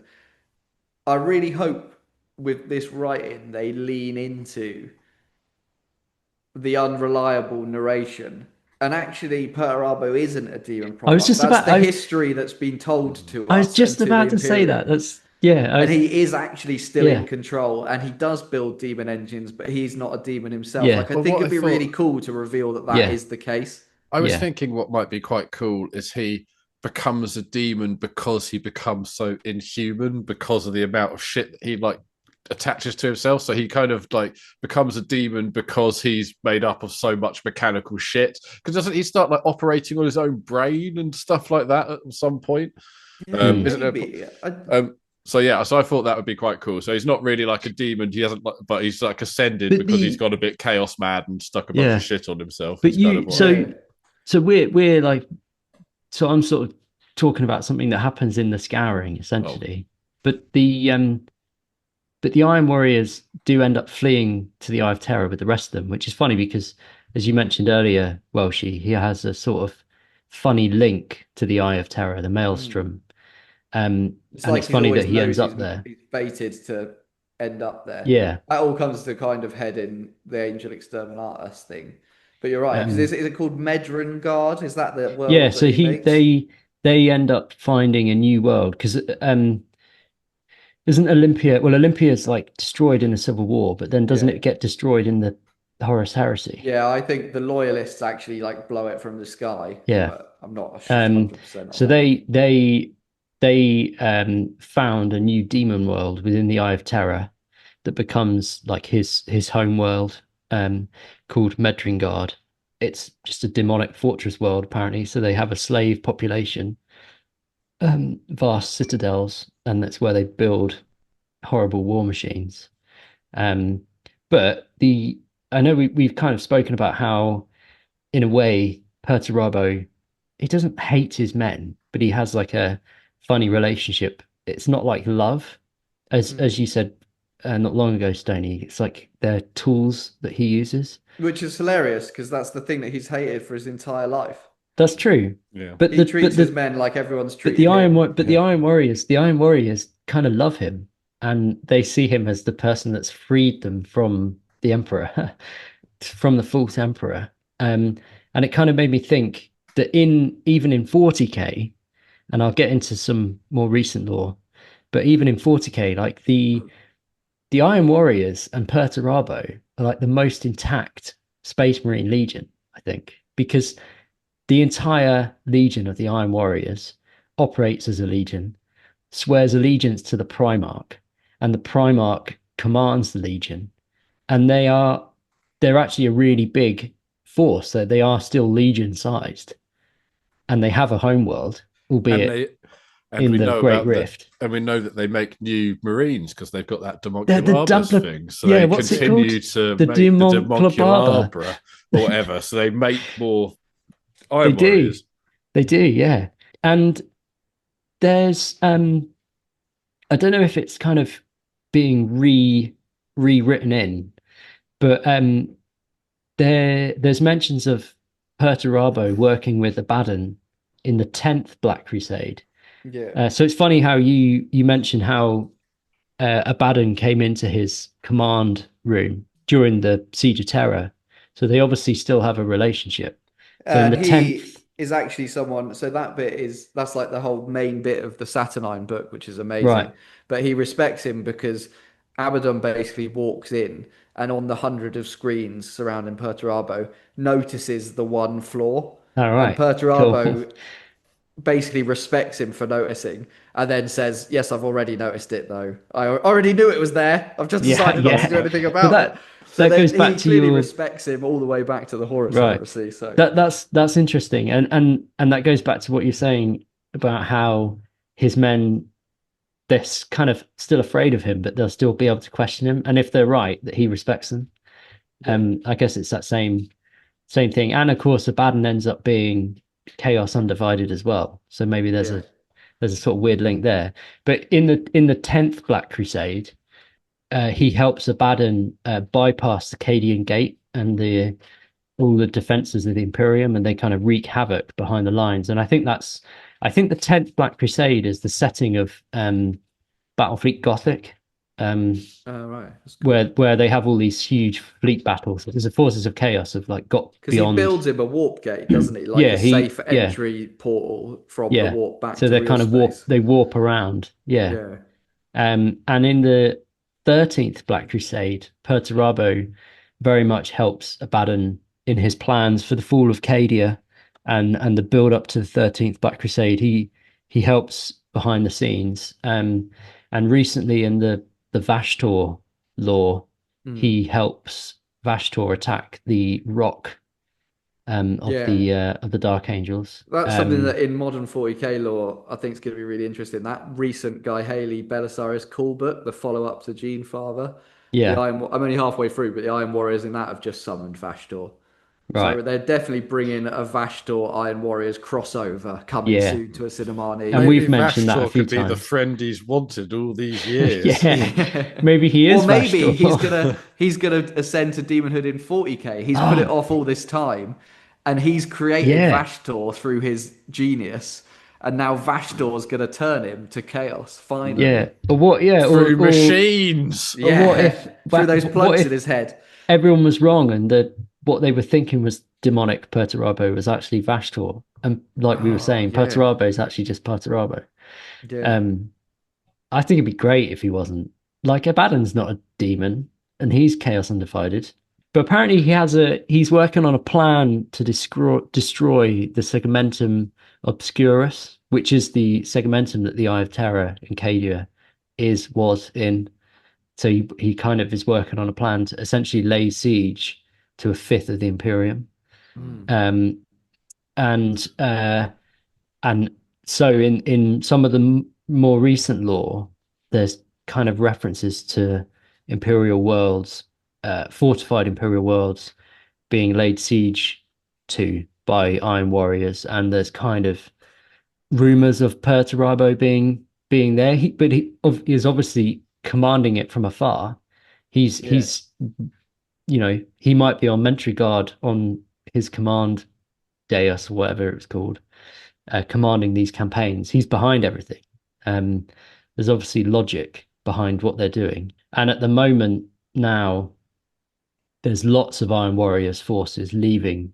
I really hope with this writing they lean into the unreliable narration. And actually, Perturabo isn't a demon I was proper. just That's about the history that's been told to I was us just and to about the to say Imperium. that. That's yeah. And he is actually still Yeah. in control, and he does build demon engines, but he's not a demon himself. Yeah. Like, I Well, think what it'd be I thought- really cool to reveal that that Yeah. is the case. I was Yeah. thinking what might be quite cool is he becomes a demon because he becomes so inhuman because of the amount of shit that he like attaches to himself. So he kind of like becomes a demon because he's made up of so much mechanical shit. Because doesn't he start like operating on his own brain and stuff like that at some point? Yeah, Isn't there? maybe. So yeah, so I thought that would be quite cool. So he's not really like a demon. He hasn't, but he's like ascended But because the- he's got a bit chaos mad and stuck a bunch Yeah. of shit on himself. But It's kind you, of what- so so we're like, so I'm sort of talking about something that happens in the Scouring essentially. But the Iron Warriors do end up fleeing to the Eye of Terror with the rest of them, which is funny because, as you mentioned earlier, Welshie, he has a sort of funny link to the Eye of Terror, the Maelstrom. And It's like it's he's funny always that he ends knows up there. He's fated to end up there. Yeah. That all comes to kind of head in the Angel Exterminatus thing. But you're right, because is it called Medran Guard? Is that the world? Yeah, that so he makes? they end up finding a new world because isn't Olympia, well, Olympia's like destroyed in the Civil War, but then doesn't it get destroyed in the Horus Heresy? Yeah, I think the loyalists actually like blow it from the sky. Yeah. But I'm not 100% So on that. they found a new demon world within the Eye of Terror that becomes like his home world, called Medringard. It's just a demonic fortress world apparently. So they have a slave population, vast citadels, and that's where they build horrible war machines. But I know we've kind of spoken about how, in a way, Perturabo, he doesn't hate his men, but he has like a funny relationship. It's not like love, as you said not long ago, Stoney. It's like they're tools that he uses. Which is hilarious because that's the thing that he's hated for his entire life. That's true. Yeah. But He treats his men like everyone's treated the him. the Iron Warriors kind of love him, and they see him as the person that's freed them from the Emperor, from the false Emperor. And it kind of made me think that even in 40K, and I'll get into some more recent lore, but even in 40K, like the Iron Warriors and Perturabo are like the most intact Space Marine Legion, I think, because the entire Legion of the Iron Warriors operates as a legion, swears allegiance to the Primarch, and the Primarch commands the Legion, and they're actually a really big force. So they are still Legion sized, and they have a homeworld, albeit in the Great Rift. And we know that they make new Marines because they've got that The Demonculabus thing. So yeah, they what's it continue called? to The make the Demonculabra. Demonculabra or whatever. So they make more Iron They Warriors. do. They do, yeah. And there's I don't know if it's kind of being rewritten in, but there's mentions of Perturabo working with Abaddon in the 10th Black Crusade. Yeah. So it's funny how you mentioned how Abaddon came into his command room during the Siege of Terror. So they obviously still have a relationship. So in And the he 10th, is actually someone, so that's like the whole main bit of the Saturnine book, which is amazing. Right. But he respects him because Abaddon basically walks in and on the 100 of screens surrounding Perturabo notices the one flaw. all right, And Perturabo cool. basically respects him for noticing and then says, yes, I've already noticed it though. I already knew it was there. I've just decided not to do anything about it. So that goes back to he clearly your respects him all the way back to the Horus Right. Heresy. So that's interesting, and that goes back to what you're saying about how his men they're kind of still afraid of him, but they'll still be able to question him. And if they're right, that he respects them. I guess it's that same thing. And of course, Abaddon ends up being Chaos Undivided as well. So maybe there's a sort of weird link there. But in the 10th Black Crusade, he helps Abaddon bypass the Cadian Gate and all the defenses of the Imperium, and they kind of wreak havoc behind the lines. And I think the 10th Black Crusade is the setting of Battlefleet Gothic. Right. Cool. Where they have all these huge fleet battles. There's the forces of chaos have like got beyond. Because he builds him a warp gate, doesn't he? Like a safe entry portal from the warp back. So they kind of warp around. Yeah. And in the 13th Black Crusade, Perturabo very much helps Abaddon in his plans for the fall of Cadia and the build up to the 13th Black Crusade. He helps behind the scenes. And recently in the Vashtor lore, he helps Vashtor attack the rock of the Dark Angels. That's something that in modern 40k lore I think is going to be really interesting. That recent Guy Haley Belisarius Call book, the follow-up to Gene Father. I'm only halfway through, but the Iron Warriors in that have just summoned Vashtor. Right. So they're definitely bringing a Vashtor Iron Warriors crossover coming soon to a Cinemani. And we've mentioned that a few could be times. the friend he's wanted all these years. Maybe he is. Or maybe Vashtor. he's gonna ascend to demonhood in 40k. He's put it off all this time, and he's created Vashtor through his genius. And now Vashtor's gonna turn him to chaos. Finally, through machines. What if through those plugs in his head? Everyone was wrong, and what they were thinking was demonic Perturabo was actually Vashtor. And like we were saying, Perturabo is actually just Perturabo. Yeah. I think it'd be great if he wasn't. Like, Abaddon's not a demon, and he's Chaos Undivided. But apparently he's working on a plan to destroy the Segmentum Obscurus, which is the Segmentum that the Eye of Terror in Cadia was in. So he kind of is working on a plan to essentially lay siege to a fifth of the Imperium. And so in some of the more recent lore, there's kind of references to Imperial worlds, fortified Imperial worlds being laid siege to by Iron Warriors, and there's kind of rumors of Perturabo being there. But he is obviously commanding it from afar. He's he might be on Mentry Guard on his command dais or whatever it's called, commanding these campaigns. He's behind everything. There's obviously logic behind what they're doing. And at the moment now, there's lots of Iron Warriors forces leaving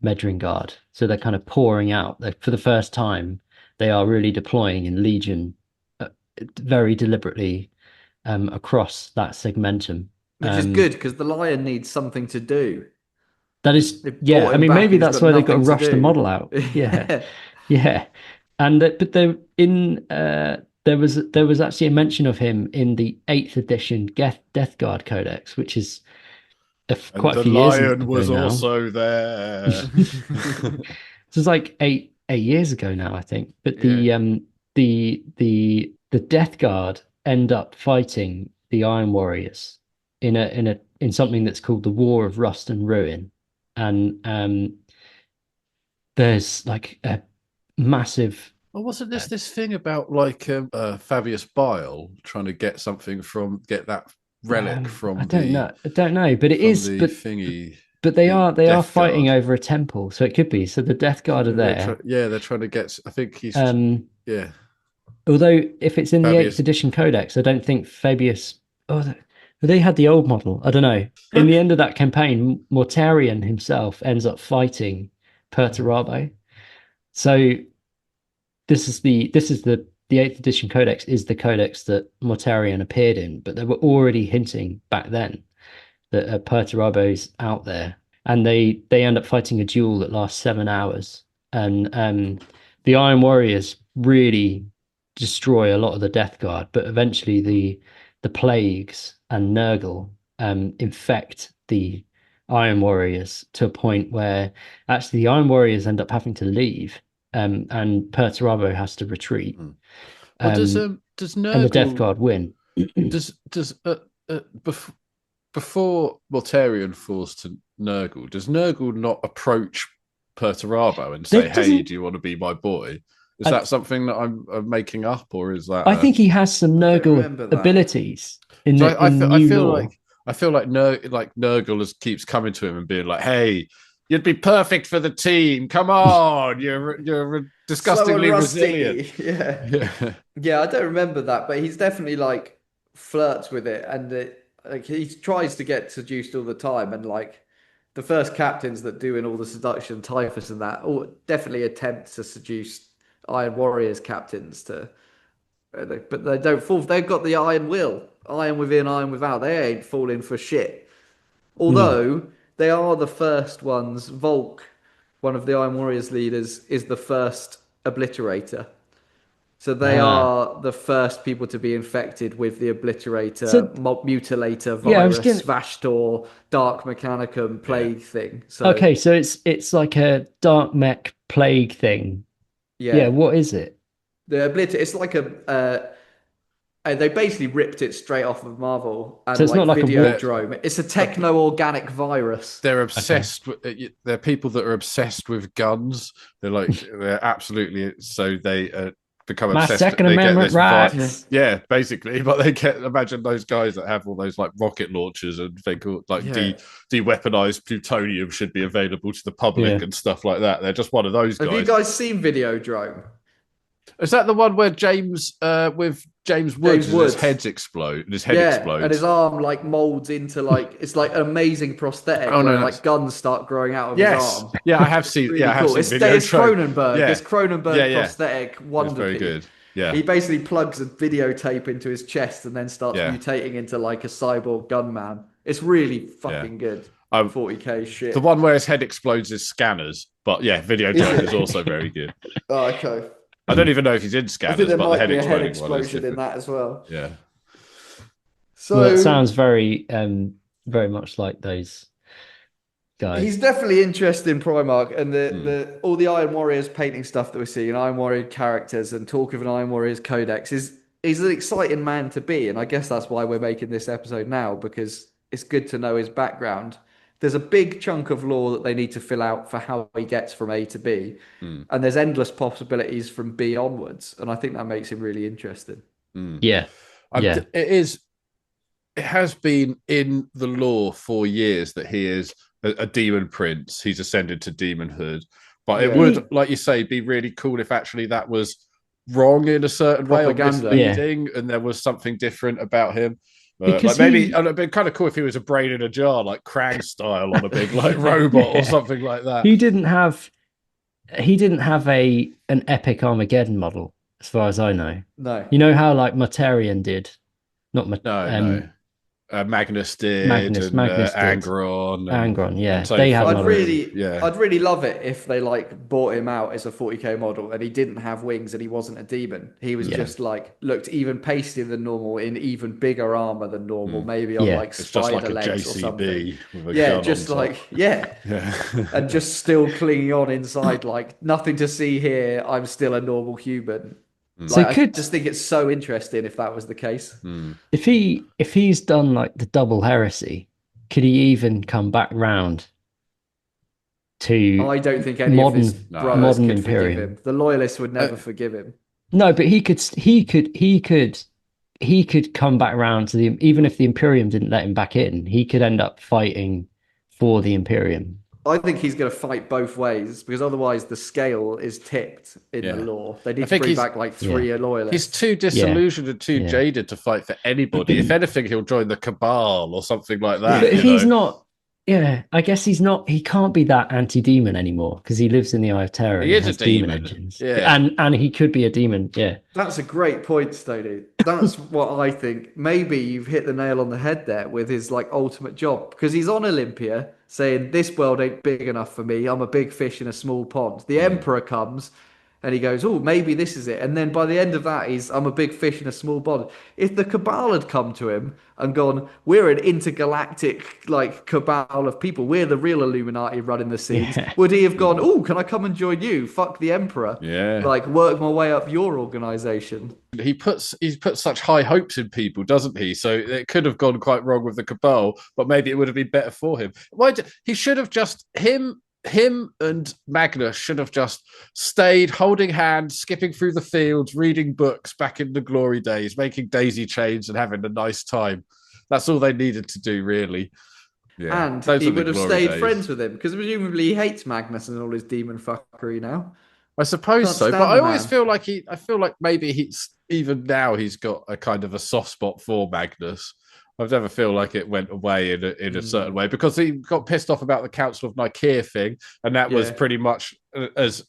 Medringard. So they're kind of pouring out. For the first time, they are really deploying in Legion very deliberately across that segmentum. Which is good, because the Lion needs something to do. That is, I mean, maybe that's why they've got to rush the model out. Yeah. And but there was actually a mention of him in the 8th edition Death Guard Codex, which is quite a few years ago. The Lion was also there. This was like eight years ago now, I think. But the Death Guard end up fighting the Iron Warriors in something that's called the War of Rust and Ruin. And there's like a massive. Well, wasn't this thing about like Fabius Bile trying to get that relic from? I don't know, but it is. But thingy. But they are fighting over a temple, so it could be. So the Death Guard are there. They're trying to get. I think he's. Although if it's in the 8th edition Codex, I don't think Fabius. They had the old model. I don't know. In the end of that campaign, Mortarion himself ends up fighting Perturabo. So this is the 8th edition Codex is the Codex that Mortarion appeared in, but they were already hinting back then that Perturabo's out there, and they end up fighting a duel that lasts 7 hours, and the Iron Warriors really destroy a lot of the Death Guard, but eventually the plagues and Nurgle infect the Iron Warriors to a point where actually the Iron Warriors end up having to leave, and Perturabo has to retreat. does and the Death Nurgle Guard win. does before Mortarion falls to Nurgle, does Nurgle not approach Perturabo and say, "Hey, do you want to be my boy"? Is that something that I'm making up, or is that? I think he has some Nurgle abilities in the I feel like Nurgle keeps coming to him and being like, "Hey, you'd be perfect for the team. Come on, you're disgustingly resilient." Yeah. I don't remember that, but he's definitely like flirts with it, and like he tries to get seduced all the time, and like the first captains that do in all the seduction, Typhus and that, all definitely attempt to seduce Iron Warriors captains to, but they don't fall. They've got the iron will, iron within, iron without. They ain't falling for shit. Although they are the first ones. Volk, one of the Iron Warriors leaders, is the first obliterator. So they are the first people to be infected with the obliterator, mutilator virus, Vashtor, dark mechanicum, plague thing. So okay, so it's like a dark mech plague thing. Yeah, what is it? The obliterator. It's like they basically ripped it straight off of Marvel, and so it's not like Videodrome. It's a techno-organic virus. They're obsessed. They're people that are obsessed with guns. They're absolutely. So they become my obsessed. Second Amendment rights. Yeah, basically. But they imagine those guys that have all those like rocket launchers and think de-weaponized plutonium should be available to the public and stuff like that. They're just one of those guys. Have you guys seen Videodrome? Is that the one where James Woods, his head explodes, and his arm like molds into like it's like an amazing prosthetic. Like guns start growing out of his arm. Yeah, I have seen. Really cool. It's Cronenberg. It's Cronenberg prosthetic wonder. Very good. Yeah, he basically plugs a videotape into his chest and then starts mutating into like a cyborg gunman. It's really fucking good. 40K shit. The one where his head explodes is Scanners, but Videodrome is also very good. Oh, okay. I don't even know if he's in Scanners, I think there but might the be a head explosion in that as well. Yeah. So it sounds very much like those guys. He's definitely interested in Primarch, and all the Iron Warriors painting stuff that we're seeing, Iron Warrior characters and talk of an Iron Warriors codex he's an exciting man to be, and I guess that's why we're making this episode now, because it's good to know his background. There's a big chunk of lore that they need to fill out for how he gets from A to B. And there's endless possibilities from B onwards. And I think that makes him really interesting. Yeah. It has been in the lore for years that he is a demon prince. He's ascended to demonhood. But it would, like you say, be really cool if actually that was wrong in a certain way or misleading and there was something different about him. Like maybe it'd be kind of cool if he was a brain in a jar, like Krang style, on a big like robot or something like that. He didn't have an epic Armageddon model, as far as I know. No, you know how like Mortarion did, not no. Magnus did, Magnus did. Angron, yeah. So they had. I'd really love it if they like bought him out as a 40k model and he didn't have wings and he wasn't a demon. He was just like looked even pastier than normal, in even bigger armor than normal, maybe on like spider legs or something. And just still clinging on inside, like nothing to see here. I'm still a normal human. So I just think it's so interesting if that was the case. If he's done like the double heresy, could he even come back round to? I don't think any of his brothers could forgive him. The loyalists would never forgive him. No, but he could come back round to the, even if the Imperium didn't let him back in, he could end up fighting for the Imperium. I think he's going to fight both ways, because otherwise the scale is tipped in the lore. They need to bring back like 3 loyalists. He's too disillusioned and too jaded to fight for anybody. If anything, he'll join the Cabal or something like that. But he's not. Yeah, I guess he's not. He can't be that anti-demon anymore because he lives in the Eye of Terror. He is a demon engines. And he could be a demon. Yeah, that's a great point, Stoney. That's what I think. Maybe you've hit the nail on the head there with his like ultimate job, because he's on Olympia saying this world ain't big enough for me. I'm a big fish in a small pond. The Emperor comes And he goes, oh, maybe this is it. And then by the end of that, I'm a big fish in a small pond. If the Cabal had come to him and gone, we're an intergalactic like cabal of people, we're the real Illuminati running the scenes, would he have gone, oh, can I come and join you? Fuck the Emperor. Yeah. Like work my way up your organization. He's put such high hopes in people, doesn't he? So it could have gone quite wrong with the Cabal, but maybe it would have been better for him. He should have just him and Magnus should have just stayed holding hands, skipping through the fields, reading books back in the glory days, making daisy chains and having a nice time. That's all they needed to do, really. Yeah, and he would have stayed friends with him because presumably he hates Magnus and all his demon fuckery now. I suppose so, but I always feel like maybe even now he's got a kind of a soft spot for Magnus. I never feel like it went away in a certain way because he got pissed off about the Council of Nicaea thing, and that was pretty much as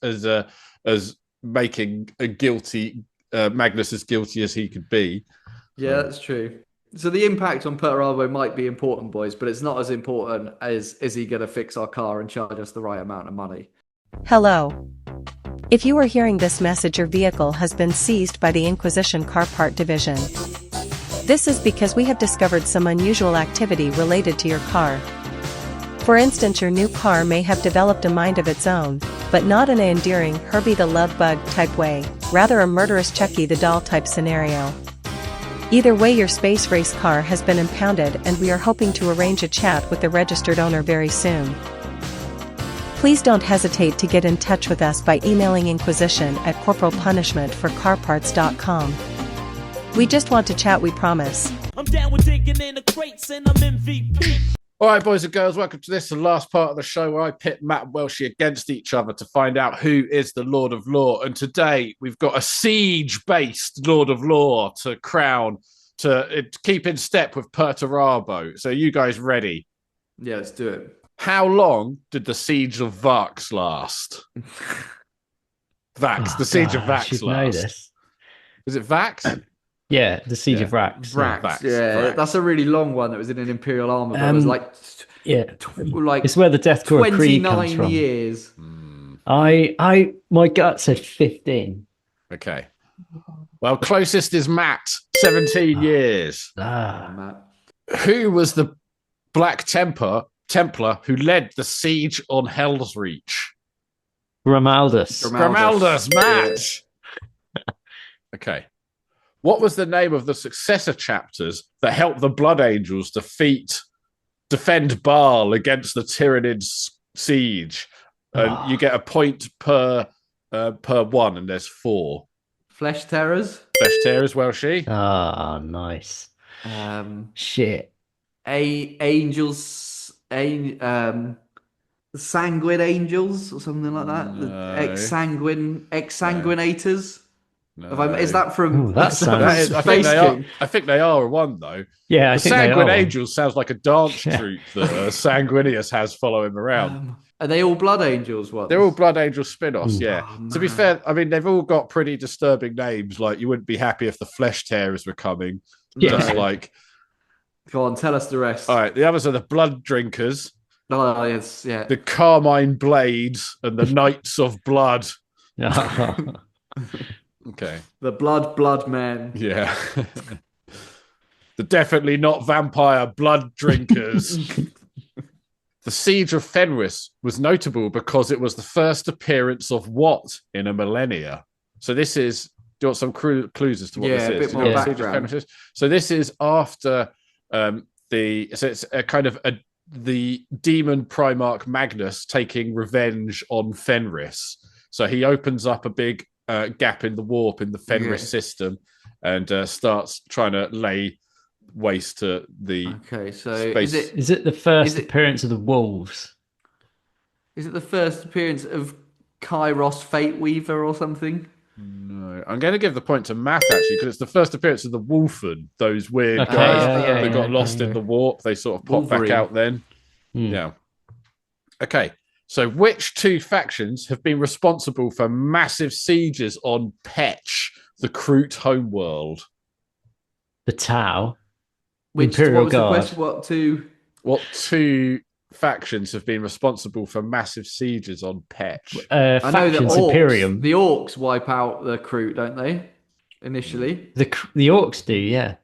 making a guilty Magnus as guilty as he could be. Yeah, that's true. So the impact on Perturabo might be important, boys, but it's not as important as is he going to fix our car and charge us the right amount of money. Hello. If you are hearing this message, your vehicle has been seized by the Inquisition Car Part Division. This is because we have discovered some unusual activity related to your car. For instance, your new car may have developed a mind of its own, but not in an endearing Herbie the Love Bug type way, rather a murderous Chucky the Doll type scenario. Either way, your space race car has been impounded and we are hoping to arrange a chat with the registered owner very soon. Please don't hesitate to get in touch with us by emailing inquisition@corporalpunishmentforcarparts.com. We just want to chat, we promise. I'm down with digging in the crates and I'm MVP. All right, boys and girls, welcome to the last part of the show where I pit Matt and Welshie against each other to find out who is the Lord of Law. And today we've got a siege-based Lord of Law to crown, to keep in step with Perturabo. So you guys ready? Yeah, let's do it. How long did the siege of Vax last? The siege of Vax last. Is it Vax? Yeah, the Siege of Rax. Vrax, yeah. That's a really long one that was in an Imperial armor, but it was like... it's where the Deathcore Creed comes from. 29 years. My gut said 15. Okay. Well, closest is Matt, 17 years. Matt. Who was the Black Templar who led the siege on Hell's Reach? Grimaldus, Matt. Okay. What was the name of the successor chapters that helped the Blood Angels defend Baal against the Tyranids' siege? And you get a point per one, and there's 4. Flesh Terrors. Welshie. Nice. Angels. Sanguine Angels or something like that. No. The Exsanguinators. No. Is that from? That sounds. I think they are one though. Yeah, the Sanguine Angels sounds like a dance troupe that Sanguinius has follow him around. Are they all Blood Angels ones? They're all Blood Angel spin-offs, yeah. Oh, to be fair, I mean, they've all got pretty disturbing names. Like, you wouldn't be happy if the Flesh Tearers were coming. Yeah. Just like... Go on, tell us the rest. All right, the others are the Blood Drinkers. Oh, yes, yeah. The Carmine Blades and the Knights of Blood. Okay. The Blood Men. Yeah. The definitely not vampire Blood Drinkers. The Siege of Fenris was notable because it was the first appearance of what in a millennia? So this is, do you want some clues as to what this is? A bit more background. So this is after so it's a kind of the demon Primarch Magnus taking revenge on Fenris. So he opens up a big gap in the warp in the Fenris system and starts trying to lay waste to the space. Is it the first appearance of the wolves? Is it the first appearance of Kairos Fate Weaver or something? No, I'm going to give the point to Matt actually because it's the first appearance of the Wolfen, those weird guys that got lost in the warp. They sort of pop back out then. Yeah. Okay. So which 2 factions have been responsible for massive sieges on Petch, the Kroot homeworld? The Tau. Which, Imperial what was Guard. the question? What 2? What 2 factions have been responsible for massive sieges on Petch? I know the Factions orcs. Imperium. The orcs wipe out the crew, don't they? Initially. The orcs do, yeah.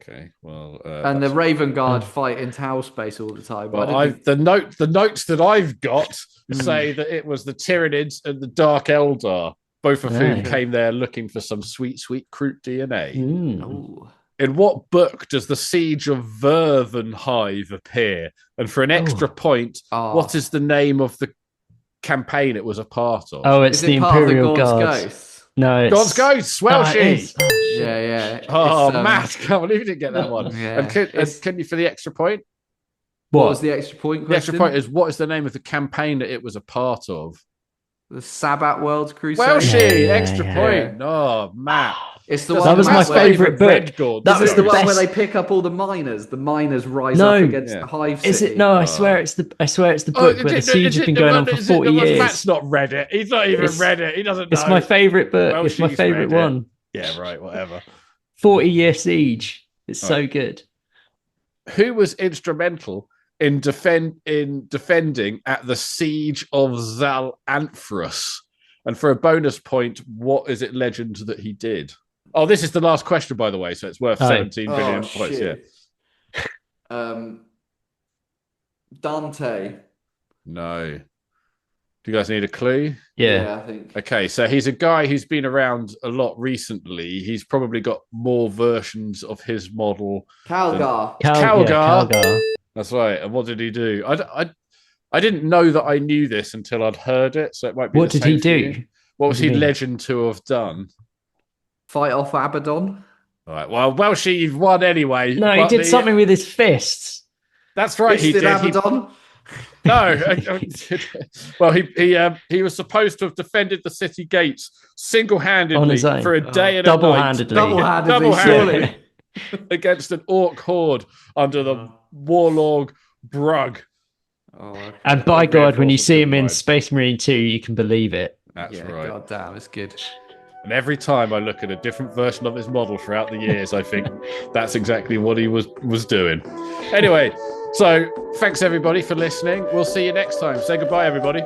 Okay, well, And the Raven Guard fight in Tau space all the time. well, the notes that I've got say that it was the Tyranids and the Dark Eldar, both of whom came there looking for some sweet Kroot DNA. Oh. In what book does the Siege of Vervenhive appear? And for an extra point, what is the name of the campaign it was a part of? Oh, it's Is the it part of the Imperial Gaunt's Guards. Ghosts? No, it's God's Ghosts, Welshie. Yeah. Oh, Matt, can't believe you didn't get that one. Yeah, and can you, for the extra point? What was the extra point question? The extra point is, what is the name of the campaign that it was a part of? The Sabbath World's Crusade. Welshie, extra point. Oh, Matt. It's the That one was my favourite book. That was the one best. where they pick up all the miners. The miners rise up against the Hive City. Is it? No, I swear it's the book where the siege has been going on for 40 years. Matt's not read it. He's not even read it. He doesn't know. It's my favourite book. Well, it's my favourite one. Yeah, right, whatever. 40-year siege. It's so good. Who was instrumental in defending at the siege of Zal-Anthrus? And for a bonus point, what is it legend that he did? Oh, this is the last question, by the way, so it's worth 17 billion points. Shit. Yeah. Dante. No. Do you guys need a clue? Yeah, I think. Okay, so he's a guy who's been around a lot recently. He's probably got more versions of his model. Calgar. Calgar. That's right. And what did he do? I didn't know that I knew this until I'd heard it, so it might be. What did he do? What was he legend to have done? Fight off Abaddon. All right. Well, Welshie, you've won anyway. No, he did something with his fists. That's right. He did. Abaddon. No. Well, he was supposed to have defended the city gates single-handedly for a day and a night. Double-handedly. Against an orc horde under the warlord Brug. And by God, when you see him in Space Marine 2, you can believe it. That's right. God damn, it's good. And every time I look at a different version of his model throughout the years, I think that's exactly what he was doing. Anyway, so thanks everybody for listening. We'll see you next time. Say goodbye, everybody.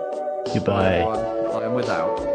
Goodbye. I am without.